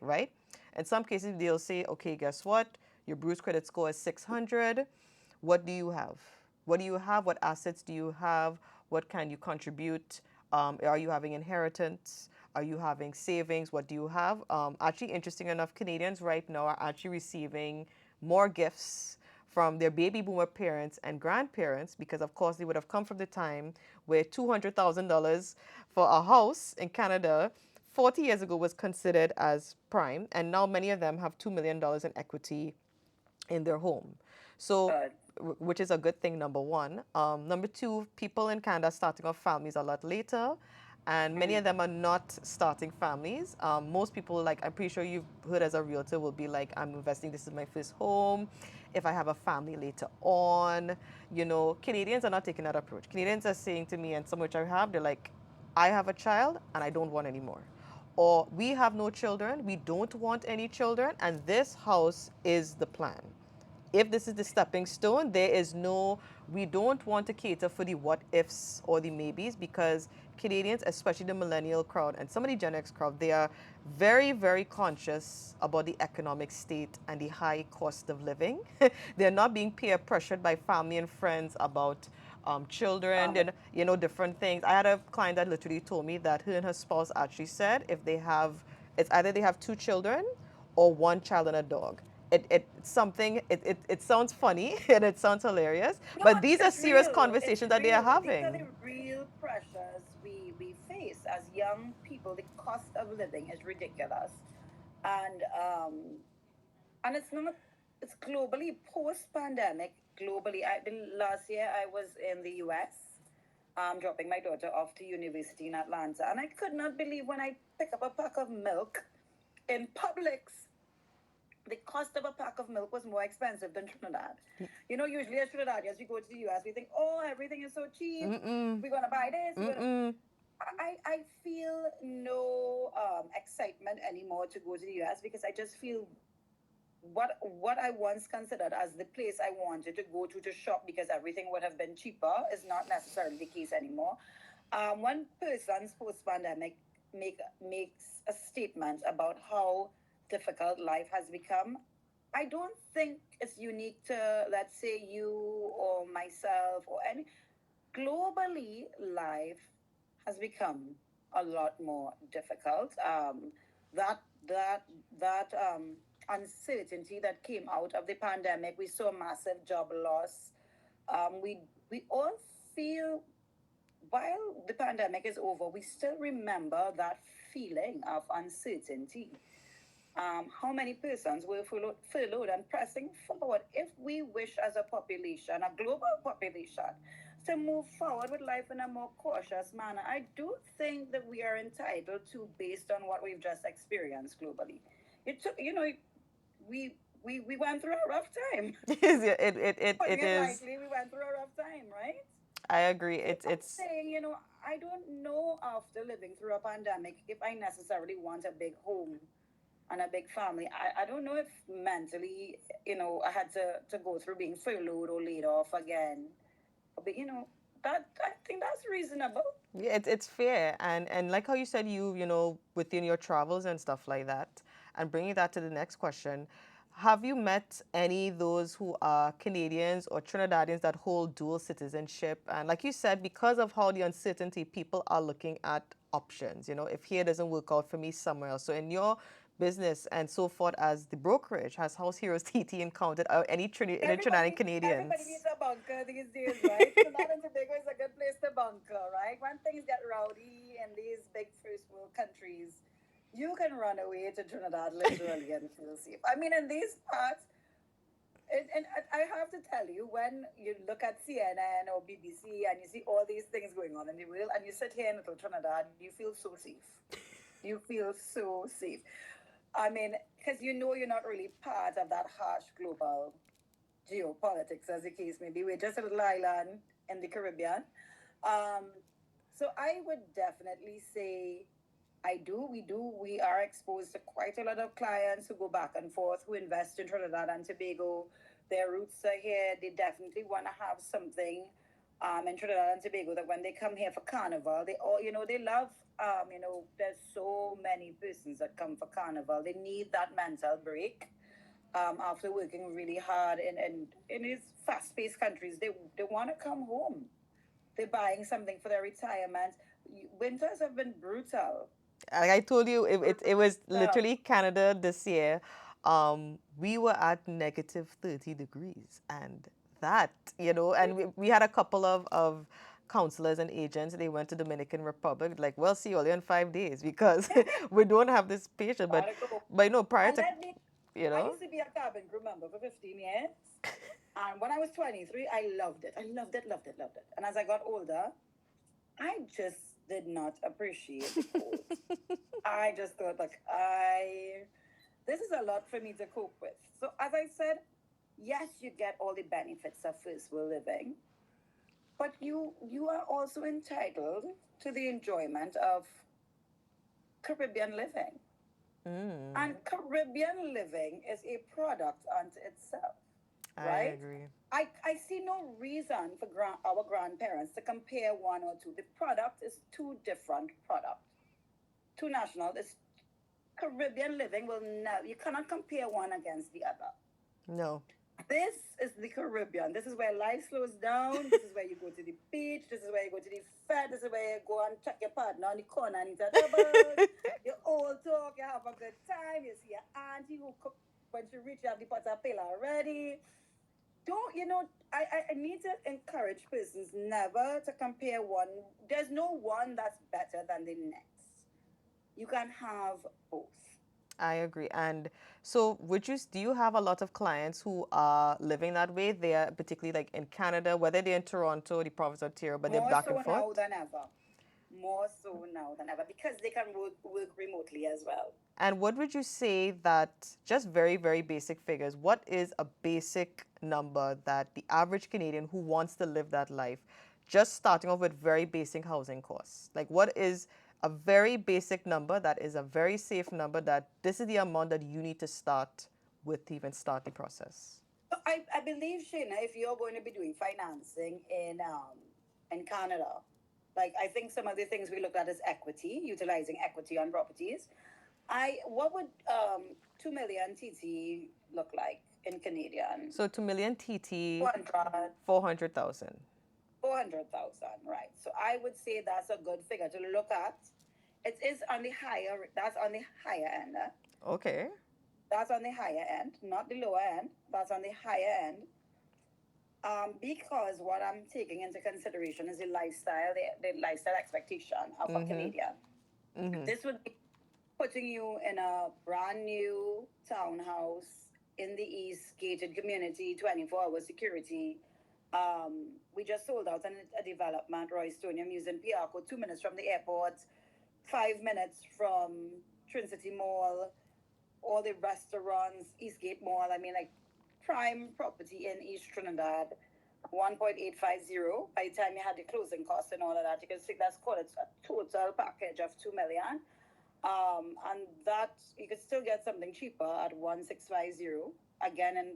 right? In some cases, they'll say, okay, guess what? Your bruised credit score is 600. What do you have? What do you have? What assets do you have? What can you contribute? Are you having inheritance? Are you having savings? What do you have? Actually, interesting enough, Canadians right now are actually receiving more gifts from their baby boomer parents and grandparents, because, of course, they would have come from the time where $200,000 for a house in Canada 40 years ago was considered as prime, and now many of them have $2 million in equity in their home. So, Good. which is a good thing, number one. Number two, people in Canada are starting off families a lot later, and many of them are not starting families. Most people, like, I'm pretty sure you've heard as a realtor, will be like, I'm investing, this is my first home. If I have a family later on, you know, Canadians are not taking that approach. Canadians are saying to me, and some which I have, they're like, I have a child and I don't want any more. Or we have no children, we don't want any children, and this house is the plan. If this is the stepping stone, there is no, we don't want to cater for the what ifs or the maybes, because Canadians, especially the millennial crowd and some of the Gen X crowd, they are very, very conscious about the economic state and the high cost of living. They're not being peer pressured by family and friends about children and, you know, different things. I had a client that literally told me that her and her spouse actually said if they have, it's either they have two children or one child and a dog. It's something, it sounds funny and it sounds hilarious, No, but these are it's serious real. It's conversations that they are real. These are having. the real pressures we face as young people. The cost of living is ridiculous, and um, and it's not. It's globally post pandemic. Globally, last year I was in the U.S. Dropping my daughter off to university in Atlanta, and I could not believe when I pick up a pack of milk in Publix, the cost of a pack of milk was more expensive than Trinidad. You know, usually as Trinidadians, we go to the US, we think, oh, everything is so cheap. Mm-mm. We're going to buy this. Mm-mm. I feel no excitement anymore to go to the US because I just feel what I once considered as the place I wanted to go to shop because everything would have been cheaper is not necessarily the case anymore. One person's post pandemic makes a statement about how difficult life has become. I don't think it's unique to, let's say, you or myself or any. Globally, life has become a lot more difficult. That that that uncertainty that came out of the pandemic, we saw massive job loss. We all feel while the pandemic is over, we still remember that feeling of uncertainty. How many persons were furloughed and pressing forward if we wish as a population, a global population, to move forward with life in a more cautious manner? I do think that we are entitled to based on what we've just experienced globally. You know, we went through a rough time. It Putting it is. lightly, we went through a rough time, right? I agree. So I'm It's saying, you know, I don't know after living through a pandemic if I necessarily want a big home and a big family. I don't know if mentally, I had to go through being furloughed or laid off again. But, that I think that's reasonable. Yeah, it's fair, and like how you said, within your travels and stuff like that, and bringing that to the next question, have you met any those who are Canadians or Trinidadians that hold dual citizenship? And like you said, because of how the uncertainty, people are looking at options. If here doesn't work out for me somewhere else. So in your business and so forth, as the brokerage, has House Heroes TT encountered any Trinidadian Everybody needs Canadians? a bunker these days, right? Trinidad and Tobago is a good place to bunker, right? When things get rowdy in these big first world countries, you can run away to Trinidad literally and feel safe. I mean, in these parts, and I have to tell you, when you look at CNN or BBC and you see all these things going on in the world, and you sit here in little Trinidad, you feel so safe. You feel so safe. I mean, because you're not really part of that harsh global geopolitics, as the case may be. We're just a little island in the Caribbean. Um, so I would definitely say we are exposed to quite a lot of clients who go back and forth, who invest in Trinidad and Tobago. Their roots are here. They definitely want to have something in Trinidad and Tobago that when they come here for Carnival, they all, they love, there's so many persons that come for Carnival. They need that mental break after working really hard in these fast-paced countries. They want to come home. They're buying something for their retirement. Winters have been brutal. Like I told you, it was Yeah. literally Canada this year. We were at negative 30 degrees. And we had a couple of counselors and agents. They went to Dominican Republic, like, well, see you all in 5 days because we don't have this patient. But, Gotta go. prior And to, I used to be a cabin crew member for 15 years. And when I was 23, I loved it. I loved it, loved it, loved it. And as I got older, I just did not appreciate the cold. I just thought, like, this is a lot for me to cope with. So, as I said, yes, you get all the benefits of first world living, but you are also entitled to the enjoyment of Caribbean living. And Caribbean living is a product unto itself, I right? agree. I see no reason for our grandparents to compare one or two. The product is two different products, two national. This Caribbean living will never, you cannot compare one against the other. No. This is the Caribbean. This is where life slows down. This is where you go to the beach. This is where you go to the fair. This is where you go and check your partner on the corner and eat a double. You all talk. You have a good time. You see your auntie who cook when she reach, you have the pot of pill already. Don't I need to encourage persons never to compare one. There's no one that's better than the next. You can have both. I agree. And so, do you have a lot of clients who are living that way? They are particularly like in Canada, whether they're in Toronto, the province of Ontario, but they're More back and so forth? now than ever. More so now than ever because they can work remotely as well. And what would you say that, just very, very basic figures, what is a basic number that the average Canadian who wants to live that life, just starting off with very basic housing costs? Like, what is a very basic number that is a very safe number that this is the amount that you need to start with to even start the process? So I believe, Shayna, if you're going to be doing financing in Canada, like I think some of the things we looked at is equity, utilizing equity on properties. I What would 2 million TT look like in Canadian? So 2 million TT, 400, 400,000. 400,000, right? So I would say that's a good figure to look at. It is on the higher. That's on the higher end. Okay. That's on the higher end, not the lower end. That's on the higher end. Because what I'm taking into consideration is the lifestyle expectation of a Canadian. This would be putting you in a brand new townhouse in the East, gated community, 24-hour security. We just sold out a development, Roystonium, using Piarco, 2 minutes from the airport, 5 minutes from Trinity Mall, all the restaurants, Eastgate Mall. I mean, like prime property in East Trinidad, 1.850. By the time you had the closing costs and all of that, you can see that's called a total package of 2 million. And that you could still get something cheaper at 1650, again in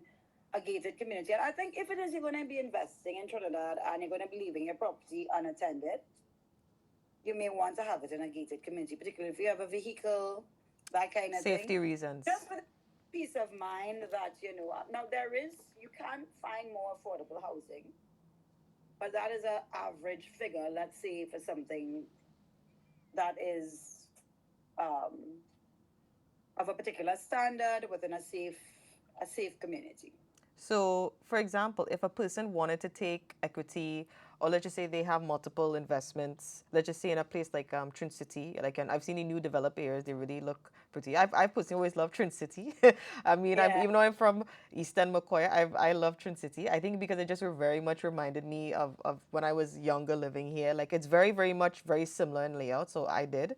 a gated community. And I think if it is you're going to be investing in Trinidad and you're going to be leaving your property unattended, you may want to have it in a gated community, particularly if you have a vehicle, that kind of thing. Safety reasons. Just for the peace of mind that, now you can find more affordable housing, but that is an average figure, let's say, for something that is um, of a particular standard within a safe community. So, for example, if a person wanted to take equity, or let's just say they have multiple investments, let's just say in a place like Trin City, like I've seen in new developed areas, they really look pretty. I've personally always loved Trin City. I mean, Yeah. even though I'm from Eastern McCoy, I love Trin City. I think because it just very much reminded me of when I was younger living here. Like it's very, very much very similar in layout, so I did.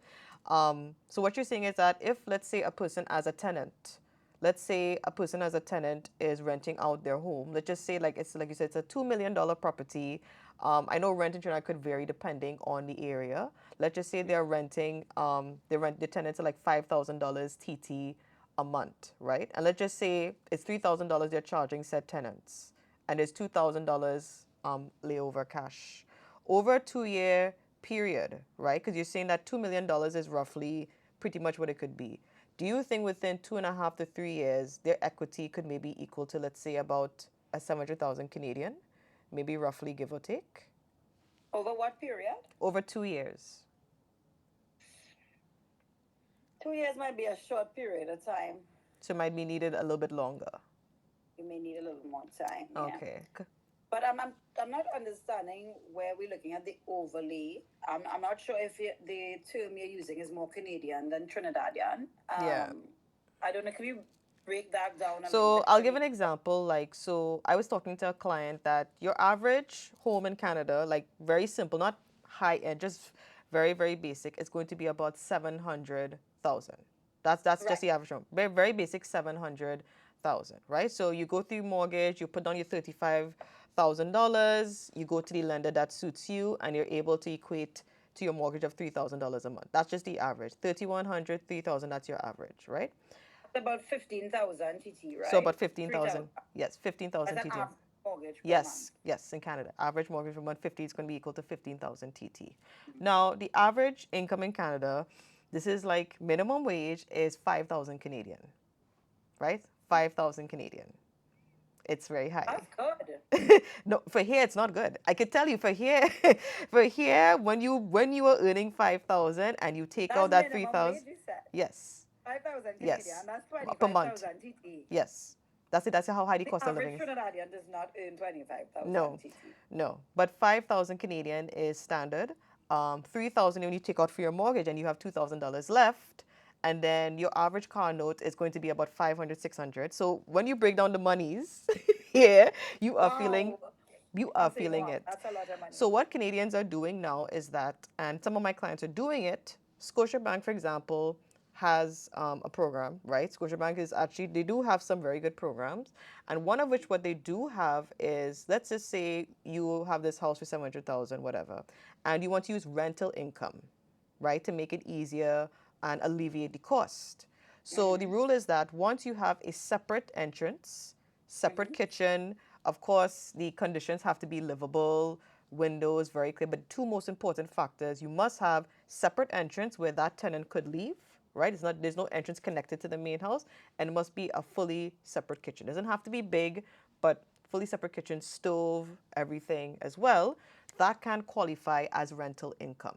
So what you're saying is that if, let's say, a person as a tenant, let's say a person as a tenant is renting out their home. Let's just say, like you said, it's a $2 million property. I know rent in Trinidad could vary depending on the area. Let's just say they're renting, the tenants are like $5,000 TT a month, right? And let's just say it's $3,000 they're charging said tenants, and there's $2,000 layover cash over a 2 year period, right? Because you're saying that $2 million is roughly pretty much what it could be. Do you think within 2.5 to 3 years, their equity could maybe equal to, let's say, about a 700,000 Canadian, maybe roughly give or take, Over what period? over 2 years? 2 years might be a short period of time. So it might be needed a little bit longer. You may need a little more time. Yeah. Okay. But I'm not understanding where we're looking at the overlay. I'm not sure if the term you're using is more Canadian than Trinidadian. Yeah. I don't know. Can you break that down a little So bit I'll for give me? an example. So I was talking to a client that your average home in Canada, like very simple, not high end, just very, very basic, is going to be about 700,000. That's just Right. the average home. Very, very basic 700,000, right? So you go through mortgage, you put down your $35,000, you go to the lender that suits you, and you're able to equate to your mortgage of $3,000 a month. That's just the average. 3,100, 3,000, that's your average, right? About 15,000 TT, right? So about 3,000. 15,000. Yes, 15,000 That's an TT. average mortgage per Yes, yes, in Canada. Average mortgage for 150 is going to be equal to 15,000 TT. Now, the average income in Canada, this is like minimum wage is 5,000 Canadian, right? 5,000 Canadian. It's very month. high. That's good. No, for here it's not good. I could tell you for here, for here when you are earning 5,000 and you take out That's that minimum 3,000, wage, you said. yes, 5,000 Canadian. yes, That's per month, 25,000 TT. yes. That's it. That's how high the The cost of living average is. Trinidadian does not earn 25,000 No, TT. no. But 5,000 Canadian is standard. 3,000 when you take out for your mortgage and you have $2,000 left. And then your average car note is going to be about 500, 600. So when you break down the monies here, you are feeling Wow. you are I'm saying, feeling wow, it. that's a lot of money. So what Canadians are doing now is that, and some of my clients are doing it. Scotiabank, for example, has a program, right? Scotiabank is actually, they do have some very good programs. And one of which what they do have is, let's just say you have this house for 700,000, whatever, and you want to use rental income, right, to make it easier and alleviate the cost. So the rule is that once you have a separate entrance, separate kitchen, of course, the conditions have to be livable, windows very clear, but two most important factors, you must have separate entrance where that tenant could leave, right? There's no entrance connected to the main house, and it must be a fully separate kitchen. It doesn't have to be big, but fully separate kitchen, stove, everything as well. That can qualify as rental income,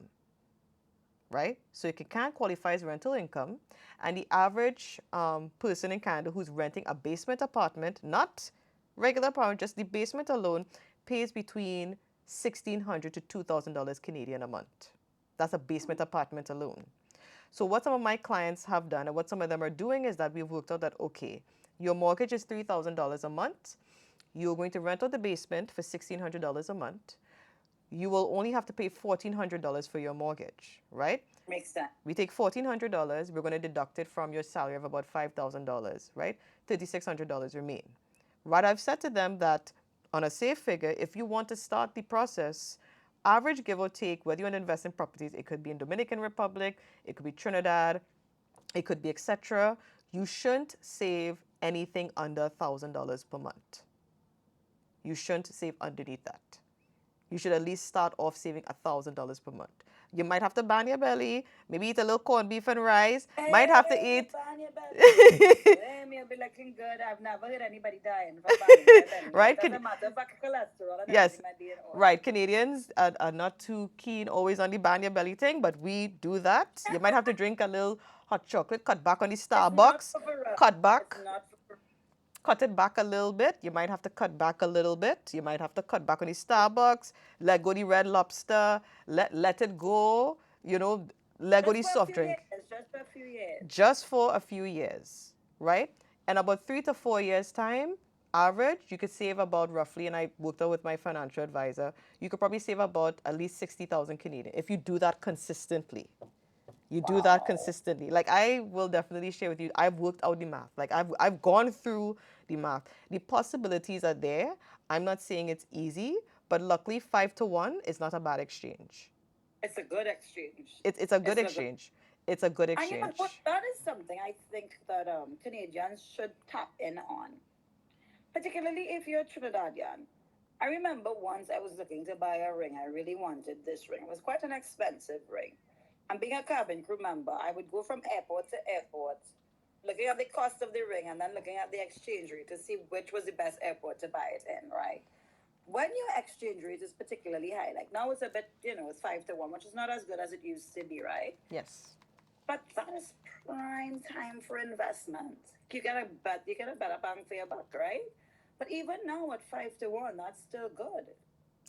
right? So you can't qualify as rental income. And the average person in Canada who's renting a basement apartment, not regular apartment, just the basement alone, pays between $1,600 to $2,000 Canadian a month. That's a basement apartment alone. So what some of my clients have done and what some of them are doing is that we've worked out that, okay, your mortgage is $3,000 a month. You're going to rent out the basement for $1,600 a month. You will only have to pay $1,400 for your mortgage, right? Makes sense. We take $1,400, we're going to deduct it from your salary of about $5,000, right? $3,600 remain. What I've said to them that on a safe figure, if you want to start the process, average give or take, whether you want to invest in properties, it could be in Dominican Republic, it could be Trinidad, it could be etc. You shouldn't save anything under $1,000 per month. You shouldn't save underneath that. You should at least start off saving $1,000 per month. You might have to ban your belly, maybe eat a little corned beef and rice, might have to Hey, eat. ban your belly. Hey, me be looking good. I've never heard anybody dying from banning their belly. It Right? doesn't matter if cholesterol and Yes, everything might be in order. right. Canadians are not too keen always on the ban your belly thing, but we do that. You might have to drink a little hot chocolate, cut back on the It's not Starbucks, for us. cut back, It's not for cut it back a little bit. You might have to cut back a little bit. You might have to cut back on the Starbucks, let go the Red Lobster, let it go, let go just the for a soft few drink. years. Just for a few years. Just for a few years, right? And about 3 to 4 years' time, average, you could save about roughly, and I worked out with my financial advisor, you could probably save about at least 60,000 Canadian if you do that consistently. You do that Wow. consistently. Like I will definitely share with you, I've worked out the math. Like I've gone through the math. The possibilities are there. I'm not saying it's easy, but luckily 5 to 1 is not a bad exchange. It's a good exchange. It's a good It's a good. exchange. It's a good And you know what? exchange. That is something I think that Canadians should tap in on, particularly if you're Trinidadian. I remember once I was looking to buy a ring. I really wanted this ring. It was quite an expensive ring. And being a cabin crew member, I would go from airport to airport, looking at the cost of the ring and then looking at the exchange rate to see which was the best airport to buy it in, right? When your exchange rate is particularly high, like now it's a bit, it's 5 to 1, which is not as good as it used to be, right? Yes. But that is prime time for investment. You get a better bang for your buck, right? But even now at 5 to 1, that's still good.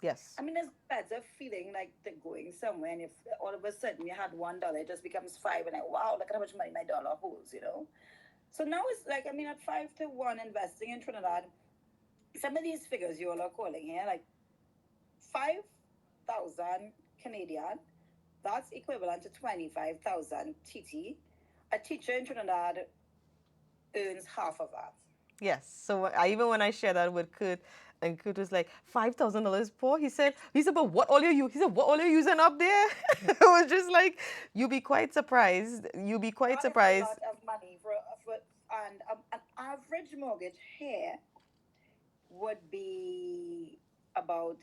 Yes. I mean, it's better feeling like they're going somewhere, and if all of a sudden you had $1, it just becomes five, and like, wow, look at how much money my dollar holds. So now it's like, I mean, at 5 to 1, investing in Trinidad, some of these figures you all are calling here, like 5,000 Canadian, that's equivalent to 25,000 TT. A teacher in Trinidad earns half of that. Yes. So even when I shared that with Kurt, and Kurt was like, $5,000 poor. He said, but what all you? He said, what all you using up there? It was just like, you'll be quite surprised. You'll be quite That is a surprised. lot of money for and an average mortgage here would be about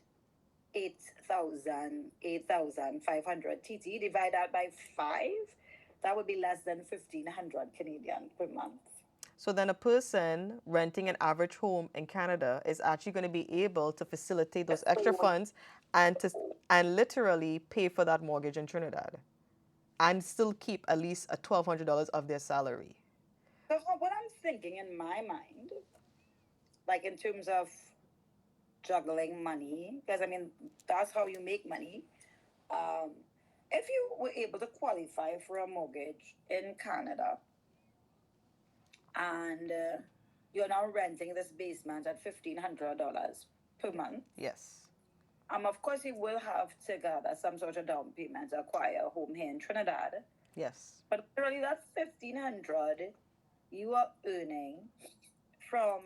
8,500 TT. Divide that by 5, that would be less than 1,500 Canadian per month. So then a person renting an average home in Canada is actually going to be able to facilitate those extra funds and literally pay for that mortgage in Trinidad and still keep at least a $1,200 of their salary. So what I'm thinking in my mind, like in terms of juggling money, because I mean that's how you make money. Um, if you were able to qualify for a mortgage in Canada and you're now renting this basement at $1,500 per month, Yes. of course you will have to gather some sort of down payment to acquire a home here in Trinidad. Yes. But really, that 1,500 you are earning from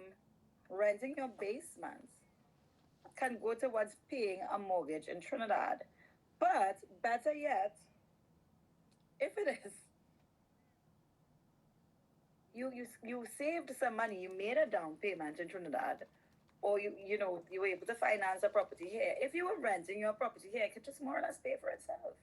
renting your basement can go towards paying a mortgage in Trinidad. But better yet, if it is, you saved some money, you made a down payment in Trinidad, or you were able to finance a property here. If you were renting your property here, it could just more or less pay for itself.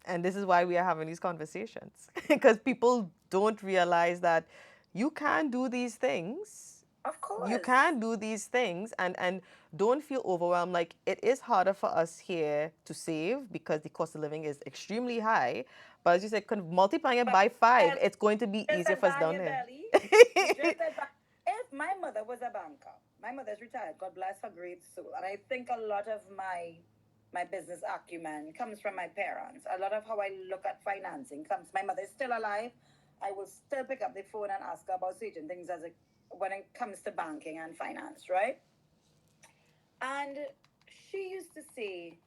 And this is why we are having these conversations because people don't realize that you can do these things. Of You course. can do these things and don't feel overwhelmed. Like it is harder for us here to save because the cost of living is extremely high. But as you said, multiplying it by 5, it's going to be Just easier said for us ban down your there. belly. You just said if my mother was a banker, my mother's retired, God bless her great soul. And I think a lot of my business acumen comes from my parents. A lot of how I look at financing comes. My mother is still alive. I will still pick up the phone and ask her about certain things when it comes to banking and finance, right? And she used to say,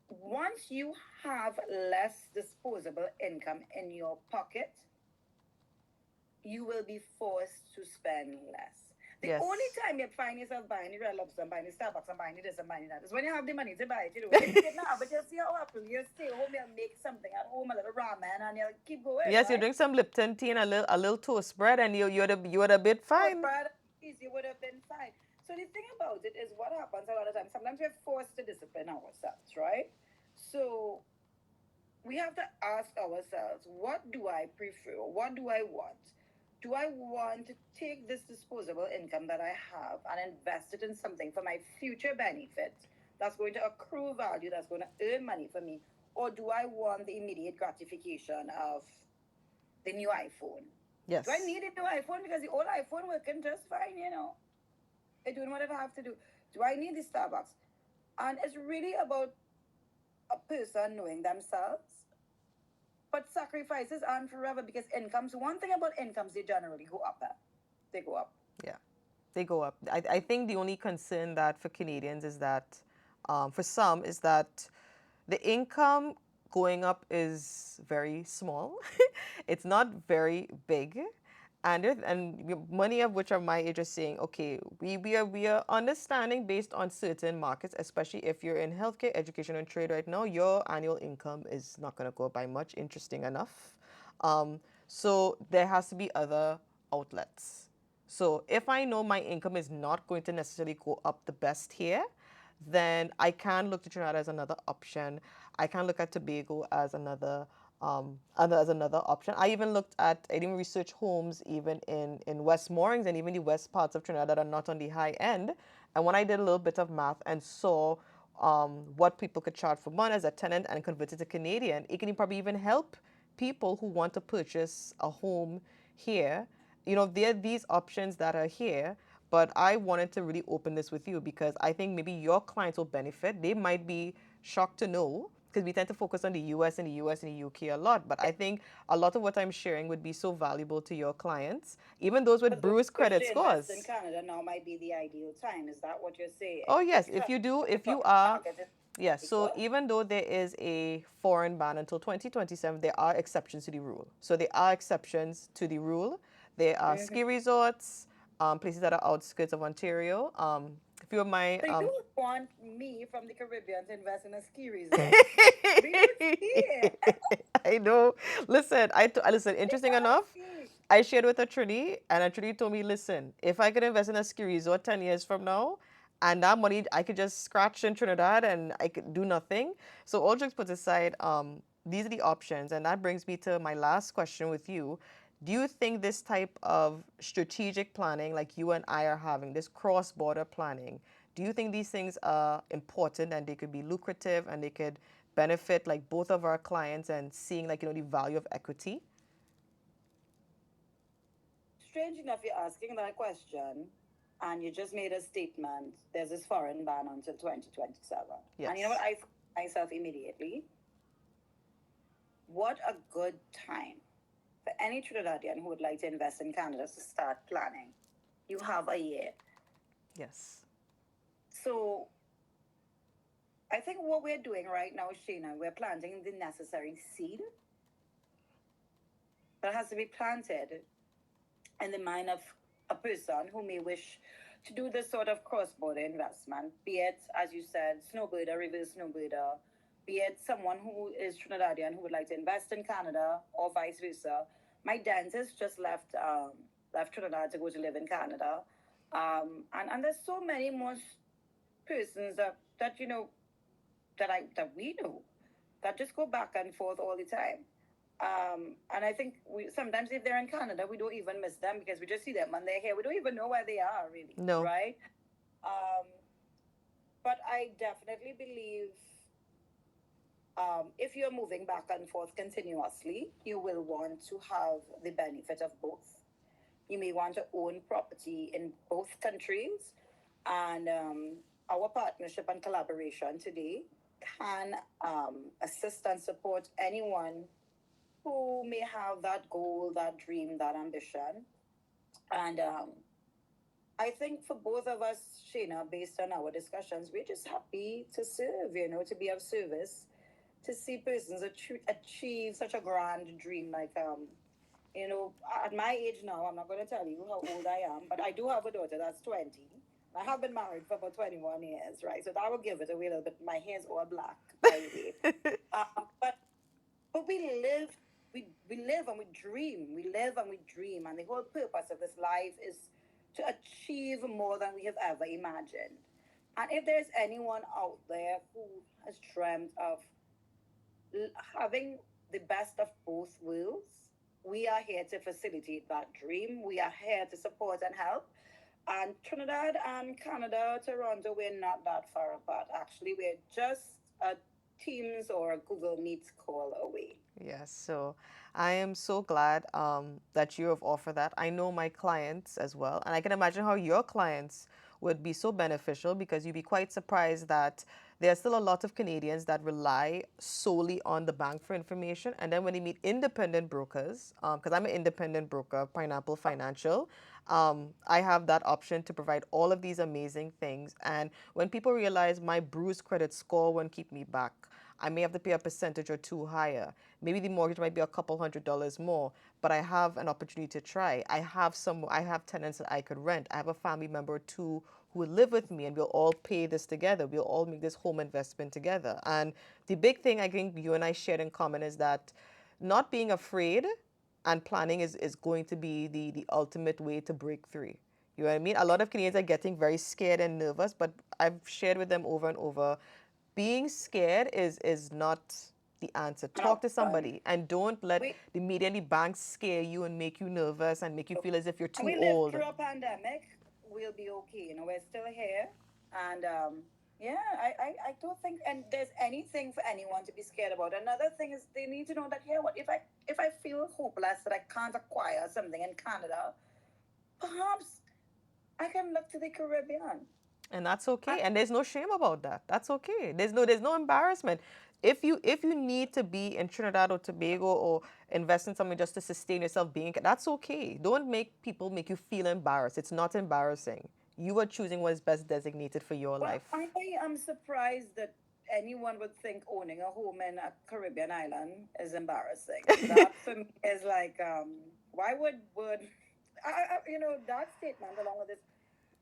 once you have less disposable income in your pocket, you will be forced to spend less. The only Yes. time you find yourself buying the Red Lobster and buying the Starbucks and buying the this and buying that is when you have the money to buy it. You know, if you didn't have it, you see how often you stay home, you make something at home, a little ramen, and you keep going, Yes, you right? drink some Lipton tea and a little toast bread, and you're a bit Oh, fine. Brad, please, you would have been fine. So the thing about it is what happens a lot of times. Sometimes we're forced to discipline ourselves, right? So we have to ask ourselves, what do I prefer? What do I want? Do I want to take this disposable income that I have and invest it in something for my future benefit that's going to accrue value, that's going to earn money for me? Or do I want the immediate gratification of the new iPhone? Do I Yes. need a new iPhone because the old iPhone working just fine, you know? It's doing whatever I have to do. Do I need the Starbucks? And it's really about a person knowing themselves. But sacrifices aren't forever because incomes, one thing about incomes, they generally go up. They go up. Yeah, they go up. I think the only concern that for Canadians is that, for some, is that the income going up is very small. It's not very big. And many of which are my age are saying, okay, we are understanding based on certain markets, especially if you're in healthcare, education, and trade right now, your annual income is not going to go up by much. Interesting enough. So there has to be other outlets. So if I know my income is not going to necessarily go up the best here, then I can look to Trinidad as another option. I can look at Tobago as another option. I even researched homes even in West Moorings and even the west parts of Trinidad that are not on the high end. And when I did a little bit of math and saw what people could charge for money as a tenant and convert it to Canadian, it can probably even help people who want to purchase a home here. There are these options that are here, but I wanted to really open this with you because I think maybe your clients will benefit. They might be shocked to know because we tend to focus on the US and the UK a lot, but I think a lot of what I'm sharing would be so valuable to your clients, even those with For those bruised who wish credit to invest in scores. Canada, now might be the ideal time. Is that what you're saying? Oh yes, if Because you do, the if you property are, market is yes. very So good. even though there is a foreign ban until 2027, there are exceptions to the rule. So there are exceptions to the rule. There are ski Mm-hmm. resorts, places that are outskirts of Ontario. A few of my So you want me from the Caribbean to invest in a ski resort? We don't see it. I know. Listen, listen. Interesting enough, I shared with a Trini, and a Trini told me, listen, if I could invest in a ski resort 10 years from now, and that money I could just scratch in Trinidad and I could do nothing. So all jokes put aside, these are the options, and that brings me to my last question with you. Do you think this type of strategic planning, like you and I are having, this cross-border planning, do you think these things are important and they could be lucrative and they could benefit like both of our clients and seeing like the value of equity? Strange enough, you're asking that question, and you just made a statement. There's this foreign ban until 2027. And you know what? Yes. I thought to myself immediately, what a good time for any Trinidadian who would like to invest in Canada to start planning. You have a year. Yes. So I think what we're doing right now, Shayna, we're planting the necessary seed that has to be planted in the mind of a person who may wish to do this sort of cross-border investment, be it, as you said, snowbirder, reverse snowbirder, be it someone who is Trinidadian who would like to invest in Canada or vice versa. My dentist just left Trinidad to go to live in Canada. And there's so many more persons that you know that we know that just go back and forth all the time. And I think we sometimes if they're in Canada, we don't even miss them because we just see them and they're here. We don't even know where they are really, No. right? Um, but I definitely believe if you're moving back and forth continuously, you will want to have the benefit of both. You may want to own property in both countries, and our partnership and collaboration today can assist and support anyone who may have that goal, that dream, that ambition. And I think for both of us, Shayna, based on our discussions, we're just happy to serve, to be of service, to see persons achieve such a grand dream like You know, at my age now, I'm not going to tell you how old I am, but I do have a daughter that's 20. I have been married for about 21 years, right? So that will give it away a little bit. My hair's all black, by the way. But we live, we live and we dream. We live and we dream. And the whole purpose of this life is to achieve more than we have ever imagined. And if there's anyone out there who has dreamt of having the best of both worlds, we are here to facilitate that dream. We are here to support and help. And Trinidad and Canada, Toronto, we're not that far apart. Actually, we're just a Teams or a Google Meets call away. Yes, so I am so glad that you have offered that. I know my clients as well, and I can imagine how your clients would be so beneficial because you'd be quite surprised that there are still a lot of Canadians that rely solely on the bank for information. And then when they meet independent brokers, because I'm an independent broker, Pineapple Financial, I have that option to provide all of these amazing things. And when people realize my bruised credit score won't keep me back, I may have to pay a percentage or two higher. Maybe the mortgage might be a couple $100 more, but I have an opportunity to try. I have tenants that I could rent. I have a family member or two who will live with me and we'll all pay this together. We'll all make this home investment together. And the big thing I think you and I shared in common is that not being afraid and planning is going to be the ultimate way to break through. You know what I mean? A lot of Canadians are getting very scared and nervous, but I've shared with them over and over, being scared is not the answer. Talk No, to somebody and don't let we the media and the banks scare you and make you nervous and make you feel as if you're too we lived old. through a pandemic. We'll be okay. You know, we're still here, and yeah, I don't think and there's anything for anyone to be scared about. Another thing is they need to know that here, what if I feel hopeless that I can't acquire something in Canada, perhaps I can look to the Caribbean. And that's okay. And And there's no shame about that. That's okay. There's no embarrassment. If you need to be in Trinidad or Tobago or invest in something just to sustain yourself being, that's okay. Don't make people make you feel embarrassed. It's not embarrassing. You are choosing what is best designated for your well, life. I am surprised that anyone would think owning a home in a Caribbean island is embarrassing. That for me is like, why would you know that statement along with this?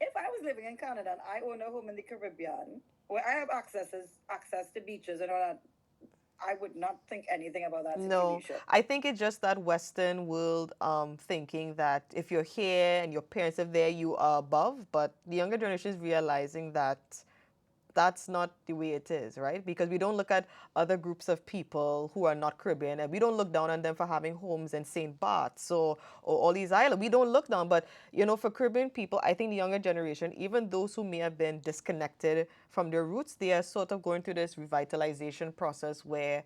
If I was living in Canada and I own a home in the Caribbean where I have access to beaches and all that, I would not think anything about that No, situation. I think it's just that Western world thinking that if you're here and your parents are there, you are above. But the younger generation is realizing that that's not the way it is, right? Because we don't look at other groups of people who are not Caribbean and we don't look down on them for having homes in St. Bart's or all these islands. We don't look down. But, for Caribbean people, I think the younger generation, even those who may have been disconnected from their roots, they are sort of going through this revitalization process where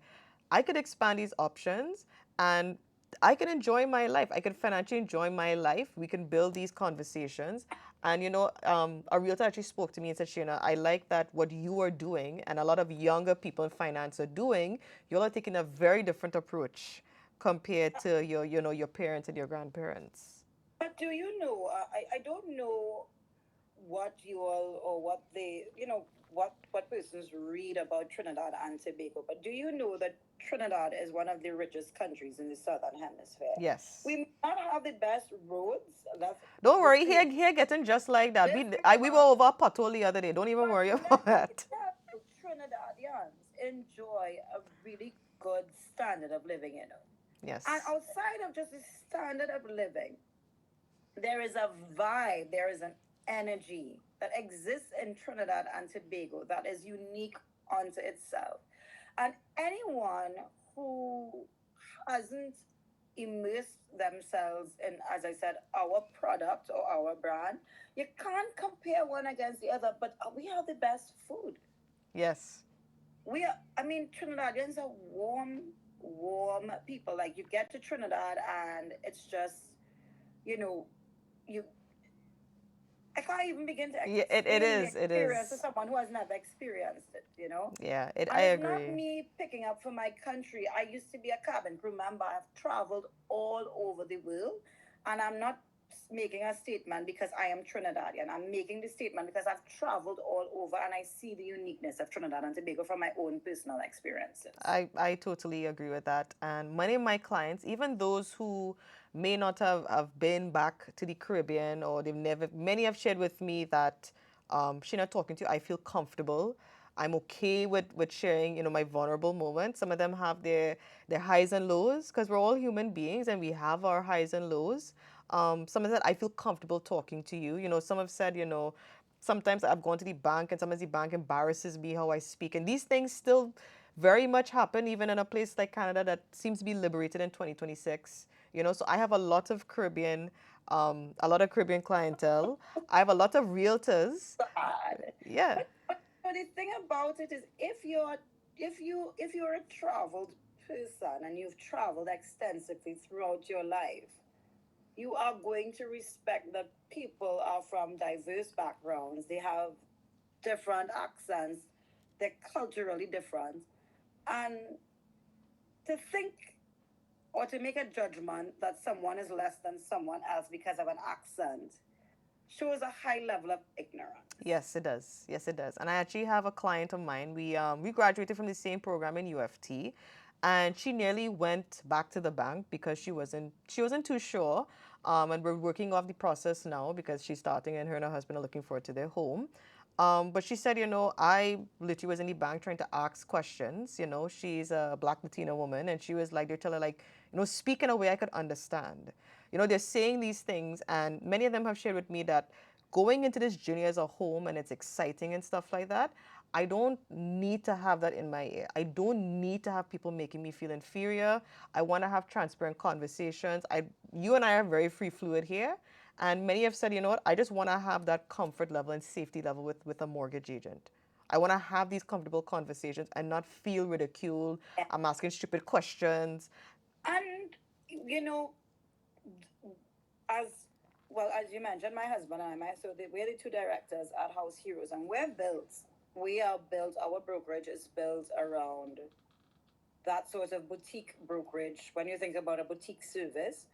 I could expand these options and I can enjoy my life. I can financially enjoy my life. We can build these conversations. And a realtor actually spoke to me and said, Shana, I like that what you are doing and a lot of younger people in finance are doing. You all are taking a very different approach compared to your parents and your grandparents. But do you know? I don't know what you all or what they what persons read about Trinidad and Tobago. But do you know that Trinidad is one of the richest countries in the southern hemisphere? Yes. We may not have the best roads. That's Don't the worry, truth. here getting just like that. This We were over a pothole the other day. Don't even but worry about let me that. tell you, Trinidadians enjoy a really good standard of living, you know. And Yes. outside of just the standard of living, there is a vibe, there is an energy that exists in Trinidad and Tobago that is unique unto itself. And anyone who hasn't immersed themselves in, as I said, our product or our brand, you can't compare one against the other, but we have the best food. Yes. I mean, Trinidadians are warm people. Like you get to Trinidad and it's just, you know, you I can't even begin to Yeah, it explain the is. It experience to is. someone who has never experienced it, you know? Yeah, I And it's not agree. me picking up for my country. I used to be a cabin crew member. I've traveled all over the world. And I'm not making a statement because I am Trinidadian. I'm making the statement because I've traveled all over and I see the uniqueness of Trinidad and Tobago from my own personal experiences. I totally agree with that. And many of my clients, even those who may not have been back to the Caribbean, or they've never, many have shared with me that Sheena, talking to you, I feel comfortable. I'm okay with sharing, my vulnerable moments. Some of them have their highs and lows, because we're all human beings and we have our highs and lows. Some of that I feel comfortable talking to you. Some have said, sometimes I've gone to the bank and sometimes the bank embarrasses me how I speak. And these things still very much happen even in a place like Canada that seems to be liberated in 2026. So I have a lot of Caribbean clientele. I have a lot of realtors. Bad. Yeah. But the thing about it is, if you're a traveled person and you've traveled extensively throughout your life, you are going to respect that people are from diverse backgrounds. They have different accents. They're culturally different, and to think or to make a judgment that someone is less than someone else because of an accent shows a high level of ignorance. Yes, it does. Yes, it does. And I actually have a client of mine. We graduated from the same program in UFT, and she nearly went back to the bank because she wasn't too sure. And we're working off the process now because she's starting, and her and her husband are looking forward to their home. But she said, I literally was in the bank trying to ask questions. She's a Black Latina woman, and she was like, they're telling her, like, speak in a way I could understand. They're saying these things, and many of them have shared with me that going into this journey as a home, and it's exciting and stuff like that, I don't need to have that in my ear. I don't need to have people making me feel inferior. I want to have transparent conversations. You and I are very free fluid here. And many have said, you know what, I just want to have that comfort level and safety level with a mortgage agent. I want to have these comfortable conversations and not feel ridiculed. I'm asking stupid questions. And you know, as well as you mentioned, my husband and I, we're the two directors at House Heroes, and we are built. Our brokerage is built around that sort of boutique brokerage. When you think about a boutique service,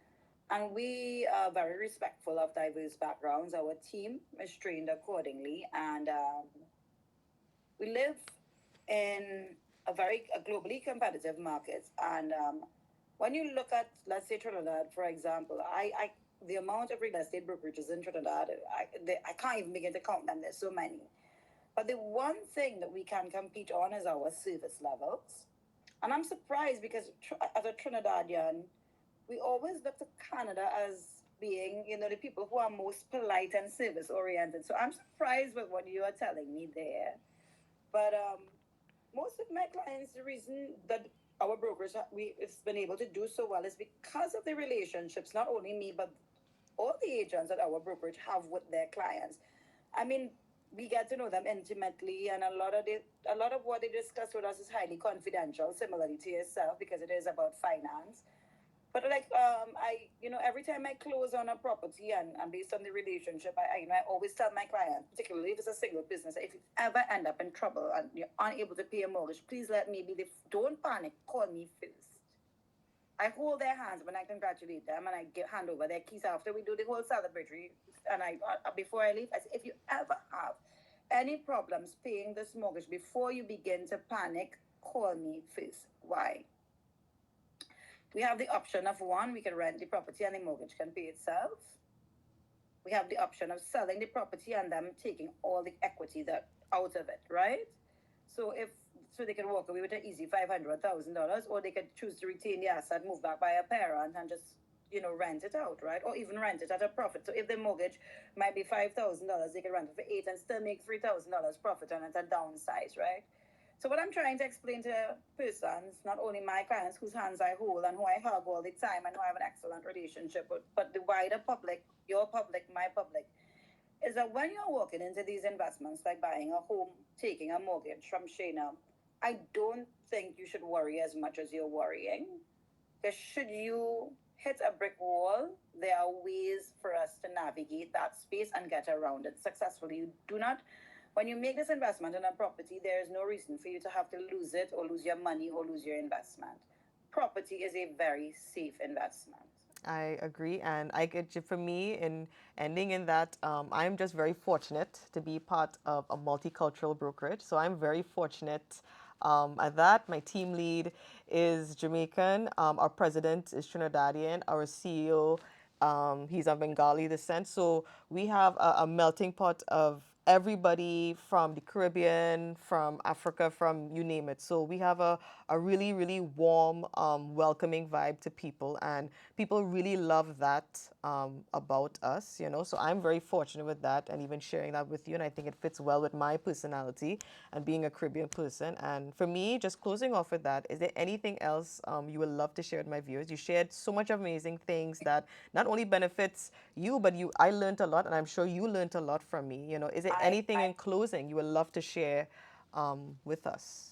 and we are very respectful of diverse backgrounds. Our team is trained accordingly, and we live in a globally competitive market. And when you look at, let's say, Trinidad, for example, the amount of real estate brokerages in Trinidad, I can't even begin to count them. There's so many. But the one thing that we can compete on is our service levels. And I'm surprised because as a Trinidadian, we always look to Canada as being, the people who are most polite and service oriented. So I'm surprised with what you are telling me there. But most of my clients, the reason that our brokers we've been able to do so well is because of the relationships, not only me, but all the agents that our brokerage have with their clients. I mean, we get to know them intimately, and a lot of what they discuss with us is highly confidential, similarly to yourself, because it is about finance. But like every time I close on a property, and based on the relationship, I always tell my client, particularly if it's a single business, if you ever end up in trouble and you're unable to pay a mortgage, please let me be the. Don't panic. Call me first. I hold their hands when I congratulate them, and I hand over their keys after we do the whole celebratory. And before I leave, I say, if you ever have any problems paying this mortgage before you begin to panic, call me first. Why? We have the option of one, we can rent the property and the mortgage can pay itself. We have the option of selling the property and them taking all the equity that out of it, right? So if so they can walk away with an easy $500,000, or they could choose to retain the asset, move back by a parent, and just rent it out, right? Or even rent it at a profit. So if the mortgage might be $5,000, they can rent it for eight and still make $3,000 profit on it and downsize, right? So what I'm trying to explain to persons, not only my clients whose hands I hold and who I hug all the time and who I have an excellent relationship with, but the wider public, your public, my public, is that when you're walking into these investments, like buying a home, taking a mortgage from Shayna, I don't think you should worry as much as you're worrying. Because should you hit a brick wall, there are ways for us to navigate that space and get around it successfully. You do not When you make this investment in a property, there is no reason for you to have to lose it or lose your money or lose your investment. Property is a very safe investment. I agree, and I get you. For me, in ending in that, I'm just very fortunate to be part of a multicultural brokerage. So I'm very fortunate At that, my team lead is Jamaican. Our president is Trinidadian. Our CEO, he's of Bengali descent. So we have a melting pot of everybody from the Caribbean, from Africa, from you name it. So we have a really, really warm, welcoming vibe to people, and people really love that about us, you know. So I'm very fortunate with that, and even sharing that with you, and I think it fits well with my personality and being a Caribbean person. And for me, just closing off with that, is there anything else you would love to share with my viewers? You shared so much amazing things that not only benefits you, but I learned a lot, and I'm sure you learned a lot from me. You know, is there anything I in closing you would love to share with us?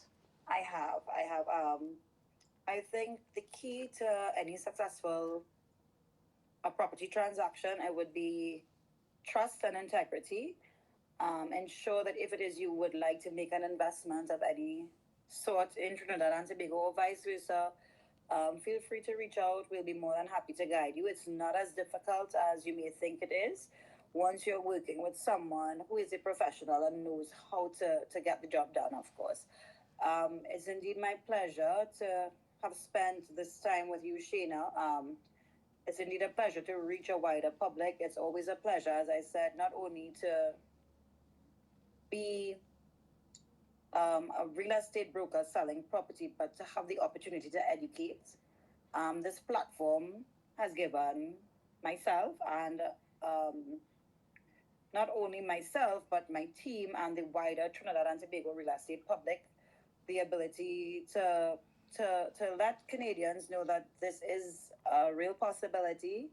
I think the key to any successful a property transaction, it would be trust and integrity. Ensure that if it is you would like to make an investment of any sort in Trinidad and Tobago or vice versa, feel free to reach out. We'll be more than happy to guide you. It's not as difficult as you may think it is once you're working with someone who is a professional and knows how to get the job done, of course. It's indeed my pleasure to have spent this time with you, Sheena. It's indeed a pleasure to reach a wider public. It's always a pleasure, as I said, not only to be a real estate broker selling property, but to have the opportunity to educate. This platform has given myself and not only myself, but my team and the wider Trinidad and Tobago real estate public the ability to let Canadians know that this is a real possibility.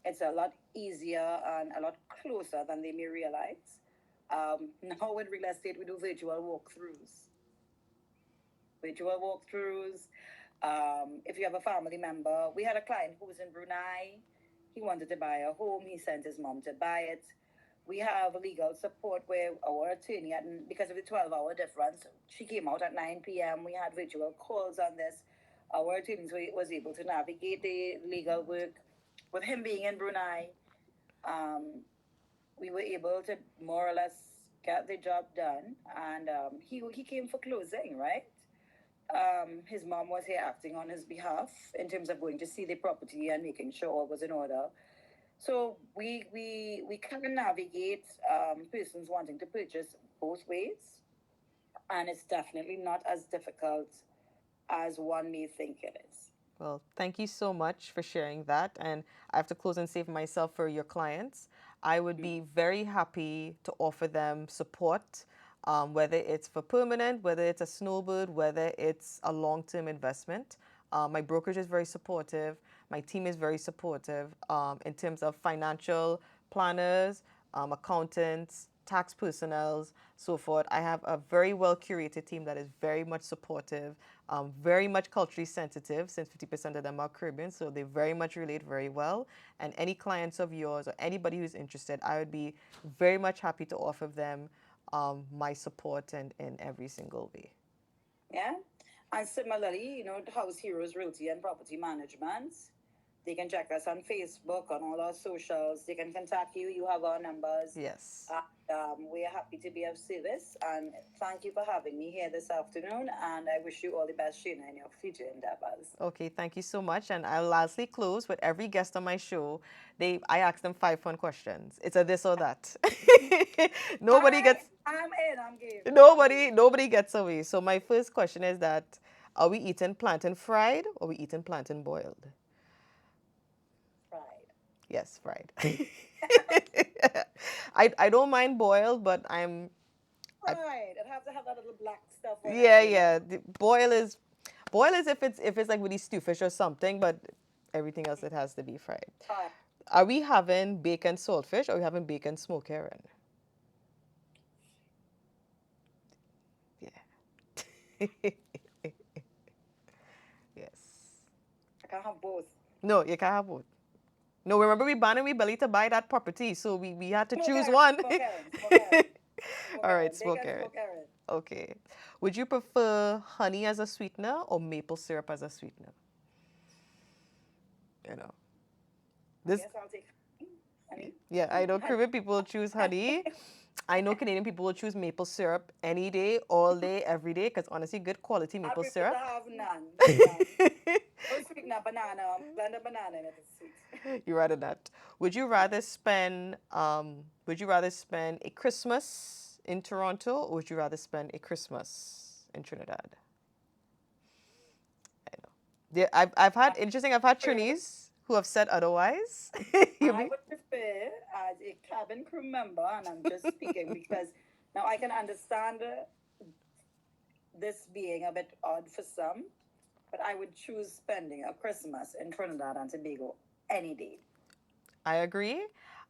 It's a lot easier and a lot closer than they may realize. Now with real estate, we do virtual walkthroughs. Virtual walkthroughs. If you have a family member, we had a client who was in Brunei. He wanted to buy a home. He sent his mom to buy it. We have legal support where our attorney, because of the 12-hour difference, she came out at 9 p.m. We had virtual calls on this. Our attorney was able to navigate the legal work. With him being in Brunei, we were able to more or less get the job done. And he came for closing, right? His mom was here acting on his behalf in terms of going to see the property and making sure all was in order. So we can navigate persons wanting to purchase both ways, and it's definitely not as difficult as one may think it is. Well, thank you so much for sharing that. And I have to close and say for myself, for your clients, I would be very happy to offer them support, whether it's for permanent, whether it's a snowbird, whether it's a long term investment. My brokerage is very supportive. My team is very supportive in terms of financial planners, accountants, tax personnel, so forth. I have a very well curated team that is very much supportive, very much culturally sensitive, since 50% of them are Caribbean, so they very much relate very well. And any clients of yours or anybody who's interested, I would be very much happy to offer them my support and in every single way. Yeah. And similarly, House Heroes Realty and Property Management. They can check us on Facebook, on all our socials. They can contact you. You have our numbers. Yes. We are happy to be of service. And thank you for having me here this afternoon. And I wish you all the best, Sheena, in your future endeavors. Okay, thank you so much. And I'll lastly close with every guest on my show. I ask them 5 fun questions. It's a this or that. Nobody gets. I'm in. I'm game. Nobody gets away. So my first question is that: are we eating plantain fried or are we eating plantain boiled? Fried. Yes, fried. I don't mind boiled, but Fried. It have to have that little black stuff on it. yeah. Boil is if it's like really stew fish or something, but everything else it has to be fried. Fried. Are we having bacon saltfish or are we having bacon smoked herring? Yeah. Yes. I can have both. No, you can't have both. No, remember we banned we belly to buy that property, so we had to Smoke choose herring, one. smoke herring, smoke herring. All right, Bacon, smoked herring. smoke herring. Okay. Would you prefer honey as a sweetener or maple syrup as a sweetener? You know. I This guess I'll take honey. Yeah, I know Caribbean people choose honey. I know Canadian people will choose maple syrup any day, all day, every day, because honestly, good quality I maple prefer to syrup. have none. None. No sweetener banana. Blend a banana in it. It's sweet. You rather not. Would you rather spend a Christmas in Toronto, or would you rather spend a Christmas in Trinidad? I know. I've had interesting. I've had Trinese who have said otherwise. You I be would prefer as a cabin crew member, and I'm just speaking because now I can understand this being a bit odd for some, but I would choose spending a Christmas in Trinidad and Tobago any day. I agree.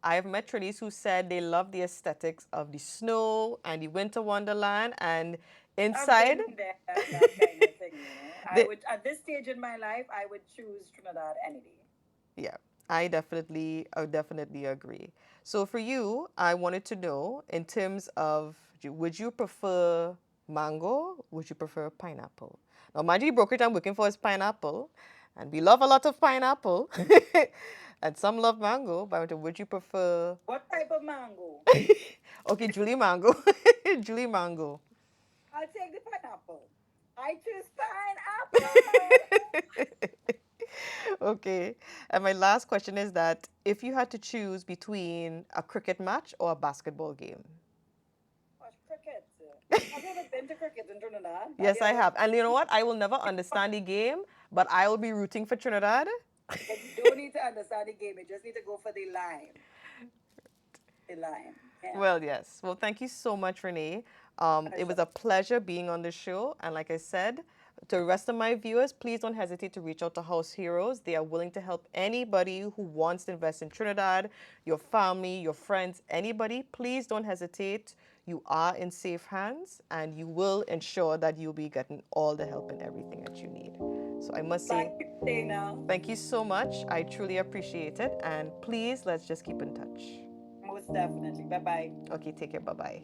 I've met Trinese who said they love the aesthetics of the snow and the winter wonderland and I've inside. been there, that kind of thing, you know. I the, would, at this stage in my life, I would choose Trinidad any day. yeah, I definitely agree. So for you, I wanted to know in terms of would you prefer mango? Would you prefer pineapple? Now, mind you, the brokerage I'm working for is pineapple, and we love a lot of pineapple, and some love mango. But would you prefer? What type of mango? Okay, Julie mango, Julie mango. I'll take the pineapple. I choose pineapple. Okay. And my last question is that if you had to choose between a cricket match or a basketball game? Watch cricket. Have you ever been to cricket in Trinidad? Have Yes, you I ever? have. And you know what? I will never understand the game, but I will be rooting for Trinidad. But you don't need to understand the game. You just need to go for the line. The line. Yeah. Well, yes. Well, thank you so much, Renee. It Pleasure. was a pleasure being on the show. And like I said, to the rest of my viewers, please don't hesitate to reach out to House Heroes. They are willing to help anybody who wants to invest in Trinidad, your family, your friends, anybody. Please don't hesitate. You are in safe hands and you will ensure that you'll be getting all the help and everything that you need. So I must say, Thank you, Dana. thank you so much. I truly appreciate it. And please, let's just keep in touch. Most definitely. Bye bye. Okay, take care. Bye bye.